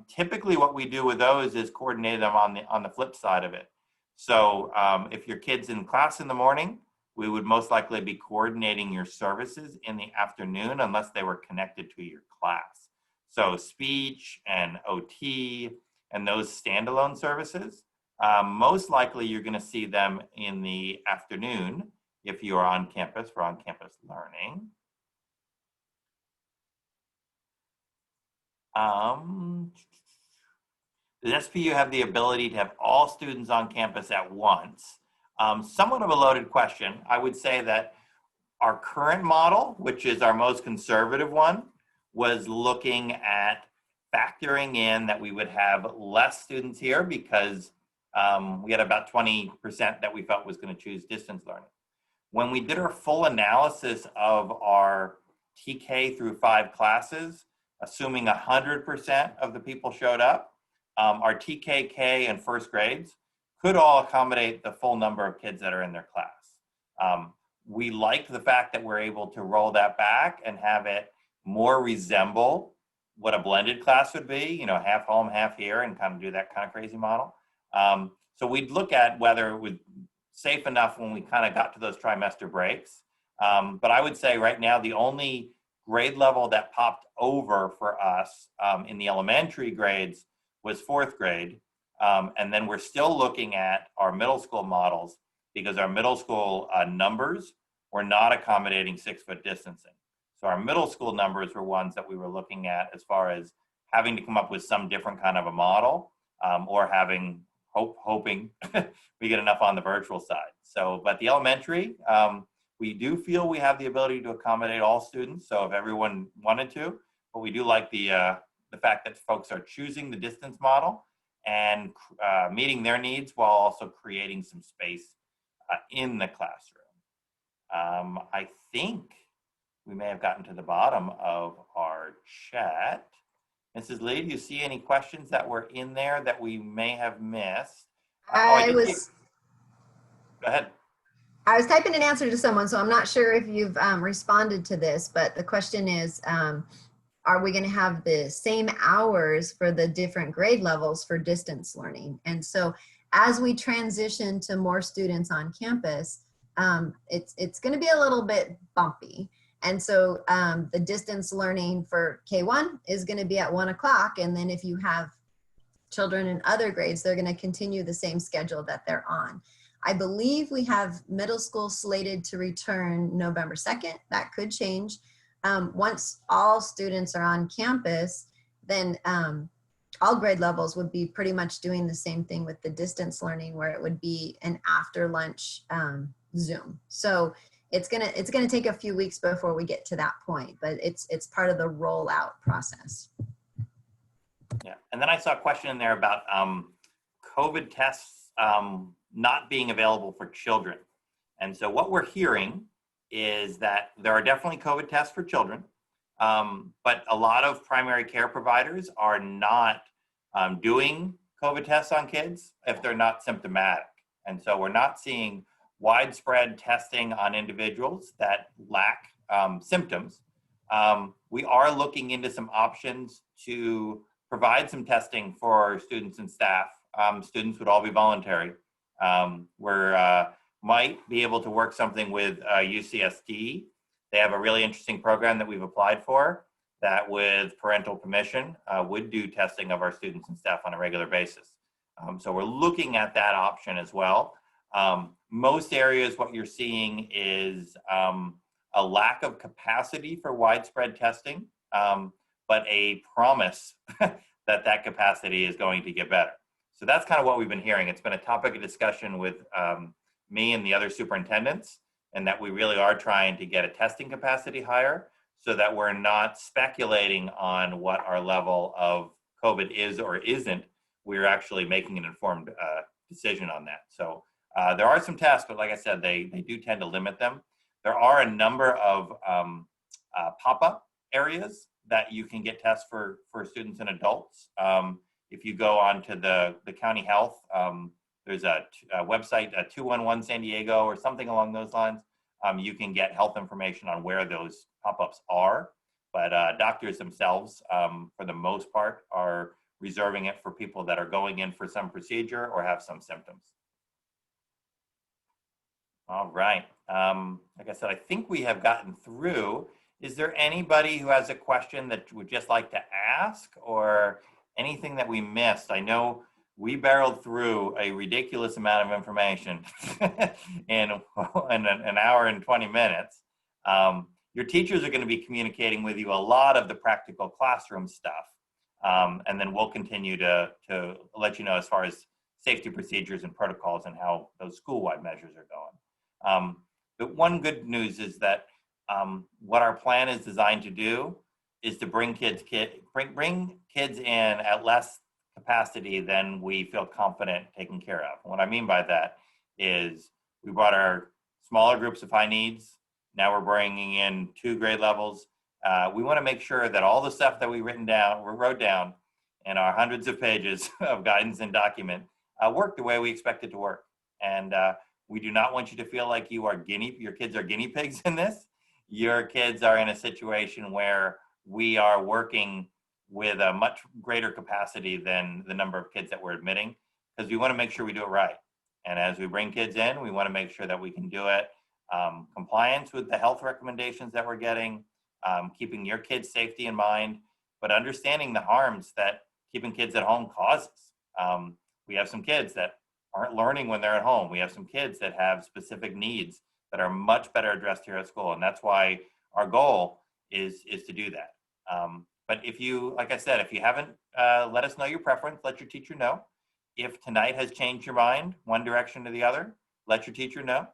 Typically what we do with those is coordinate them on the flip side of it. So if your kid's in class in the morning, we would most likely be coordinating your services in the afternoon unless they were connected to your class. So speech and OT and those standalone services, most likely you're going to see them in the afternoon if you are on campus for on-campus learning. Does SPU have the ability to have all students on campus at once? Somewhat of a loaded question. I would say that our current model, which is our most conservative one, was looking at factoring in that we would have less students here because we had about 20% that we felt was going to choose distance learning. When we did our full analysis of our TK through 5 classes, assuming 100% of the people showed up, our TK, K, and first grades could all accommodate the full number of kids that are in their class. We liked the fact that we're able to roll that back and have it more resemble what a blended class would be, you know, half home, half here, and kind of do that kind of crazy model. So we'd look at whether it was safe enough when we kind of got to those trimester breaks. But I would say right now, the only grade level that popped over for us in the elementary grades was 4th grade. And then we're still looking at our middle school models because our middle school numbers were not accommodating 6-foot distancing. So our middle school numbers were ones that we were looking at as far as having to come up with some different kind of a model or hoping we get enough on the virtual side. So, but the elementary, we do feel we have the ability to accommodate all students. So if everyone wanted to, but we do like the fact that folks are choosing the distance model and meeting their needs while also creating some space in the classroom. I think we may have gotten to the bottom of our chat. Mrs. Lee, do you see any questions that were in there that we may have missed? Go ahead. I was typing an answer to someone, so I'm not sure if you've responded to this, but the question is, are we going to have the same hours for the different grade levels for distance learning? And so as we transition to more students on campus, it's going to be a little bit bumpy. And so the distance learning for K1 is going to be at 1 o'clock. And then if you have children in other grades, they're going to continue the same schedule that they're on. I believe we have middle school slated to return November 2nd. That could change. Once all students are on campus, then all grade levels would be pretty much doing the same thing with the distance learning, where it would be an after lunch Zoom. So it's gonna take a few weeks before we get to that point, but it's part of the rollout process. Yeah, and then I saw a question in there about COVID tests not being available for children. And so what we're hearing is that there are definitely COVID tests for children, but a lot of primary care providers are not doing COVID tests on kids if they're not symptomatic. And so we're not seeing widespread testing on individuals that lack symptoms. We are looking into some options to provide some testing for students and staff. Students would all be voluntary. We're might be able to work something with UCSD. They have a really interesting program that we've applied for that, with parental permission, would do testing of our students and staff on a regular basis. So we're looking at that option as well. Most areas, what you're seeing is a lack of capacity for widespread testing, but a promise that that capacity is going to get better. So that's kind of what we've been hearing. It's been a topic of discussion with me and the other superintendents, and that we really are trying to get a testing capacity higher so that we're not speculating on what our level of COVID is or isn't. We're actually making an informed decision on that. So there are some tests, but like I said, they do tend to limit them. There are a number of pop-up areas that you can get tests for students and adults. If you go onto the county health, there's a website, 211 San Diego or something along those lines. You can get health information on where those pop-ups are, but doctors themselves, for the most part, are reserving it for people that are going in for some procedure or have some symptoms. All right. Like I said, I think we have gotten through. Is there anybody who has a question that would just like to ask, or anything that we missed? I know we barreled through a ridiculous amount of information in an hour and 20 minutes. Your teachers are going to be communicating with you a lot of the practical classroom stuff. And then we'll continue to let you know as far as safety procedures and protocols and how those school-wide measures are going. But one good news is that what our plan is designed to do is to bring kids in at less capacity than we feel confident taking care of. And what I mean by that is we brought our smaller groups of high needs. Now we're bringing in 2 grade levels. We want to make sure that all the stuff that we wrote down in our hundreds of pages of guidance and document work the way we expect it to work. And we do not want you to feel like your kids are guinea pigs in this. Your kids are in a situation where we are working with a much greater capacity than the number of kids that we're admitting, because we want to make sure we do it right. And as we bring kids in, we want to make sure that we can do it compliance with the health recommendations that we're getting, keeping your kids' safety in mind, but understanding the harms that keeping kids at home causes. We have some kids that aren't learning when they're at home. We have some kids that have specific needs that are much better addressed here at school. And that's why our goal is to do that. But if you, like I said, if you haven't, let us know your preference, let your teacher know. If tonight has changed your mind, one direction or the other, let your teacher know.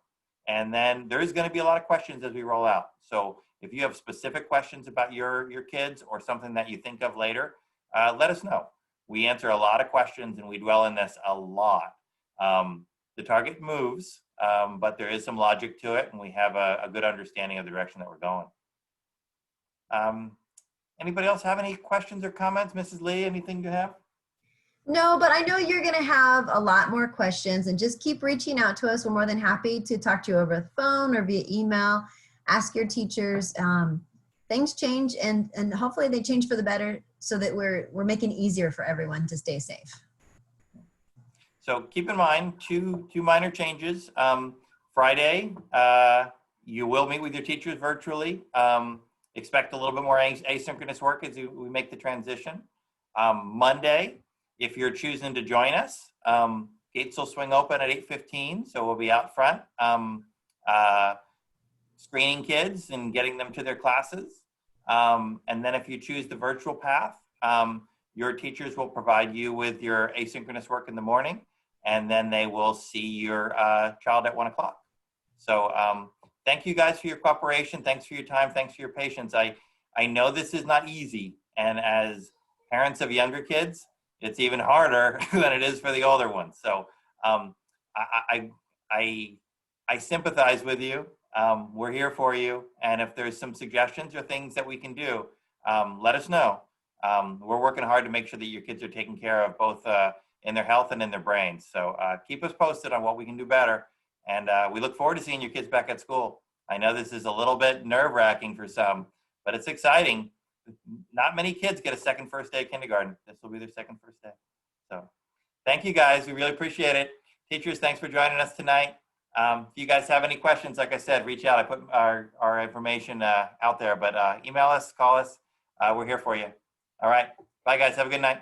And then there is going to be a lot of questions as we roll out. So if you have specific questions about your kids or something that you think of later, let us know. We answer a lot of questions and we dwell in this a lot. The target moves, but there is some logic to it, and we have a good understanding of the direction that we're going. Anybody else have any questions or comments? Mrs. Lee, anything you have? No, but I know you're going to have a lot more questions, and just keep reaching out to us. We're more than happy to talk to you over the phone or via email. Ask your teachers. Things change, and hopefully they change for the better, so that we're making it easier for everyone to stay safe. So keep in mind two minor changes. Friday, you will meet with your teachers virtually. Expect a little bit more asynchronous work as we make the transition. Monday, if you're choosing to join us, gates will swing open at 8:15, so we'll be out front screening kids and getting them to their classes. And then if you choose the virtual path, your teachers will provide you with your asynchronous work in the morning, and then they will see your child at 1 o'clock. So thank you guys for your cooperation. Thanks for your time. Thanks for your patience. I know this is not easy. And as parents of younger kids, it's even harder than it is for the older ones. So I sympathize with you. We're here for you. And if there's some suggestions or things that we can do, let us know. We're working hard to make sure that your kids are taken care of, both in their health and in their brains. So keep us posted on what we can do better. And we look forward to seeing your kids back at school. I know this is a little bit nerve-wracking for some, but it's exciting. Not many kids get a second first day of kindergarten. This will be their second first day. So thank you guys. We really appreciate it. Teachers, thanks for joining us tonight. If you guys have any questions, like I said, reach out. I put our information out there, but email us, call us. We're here for you. All right. Bye, guys. Have a good night.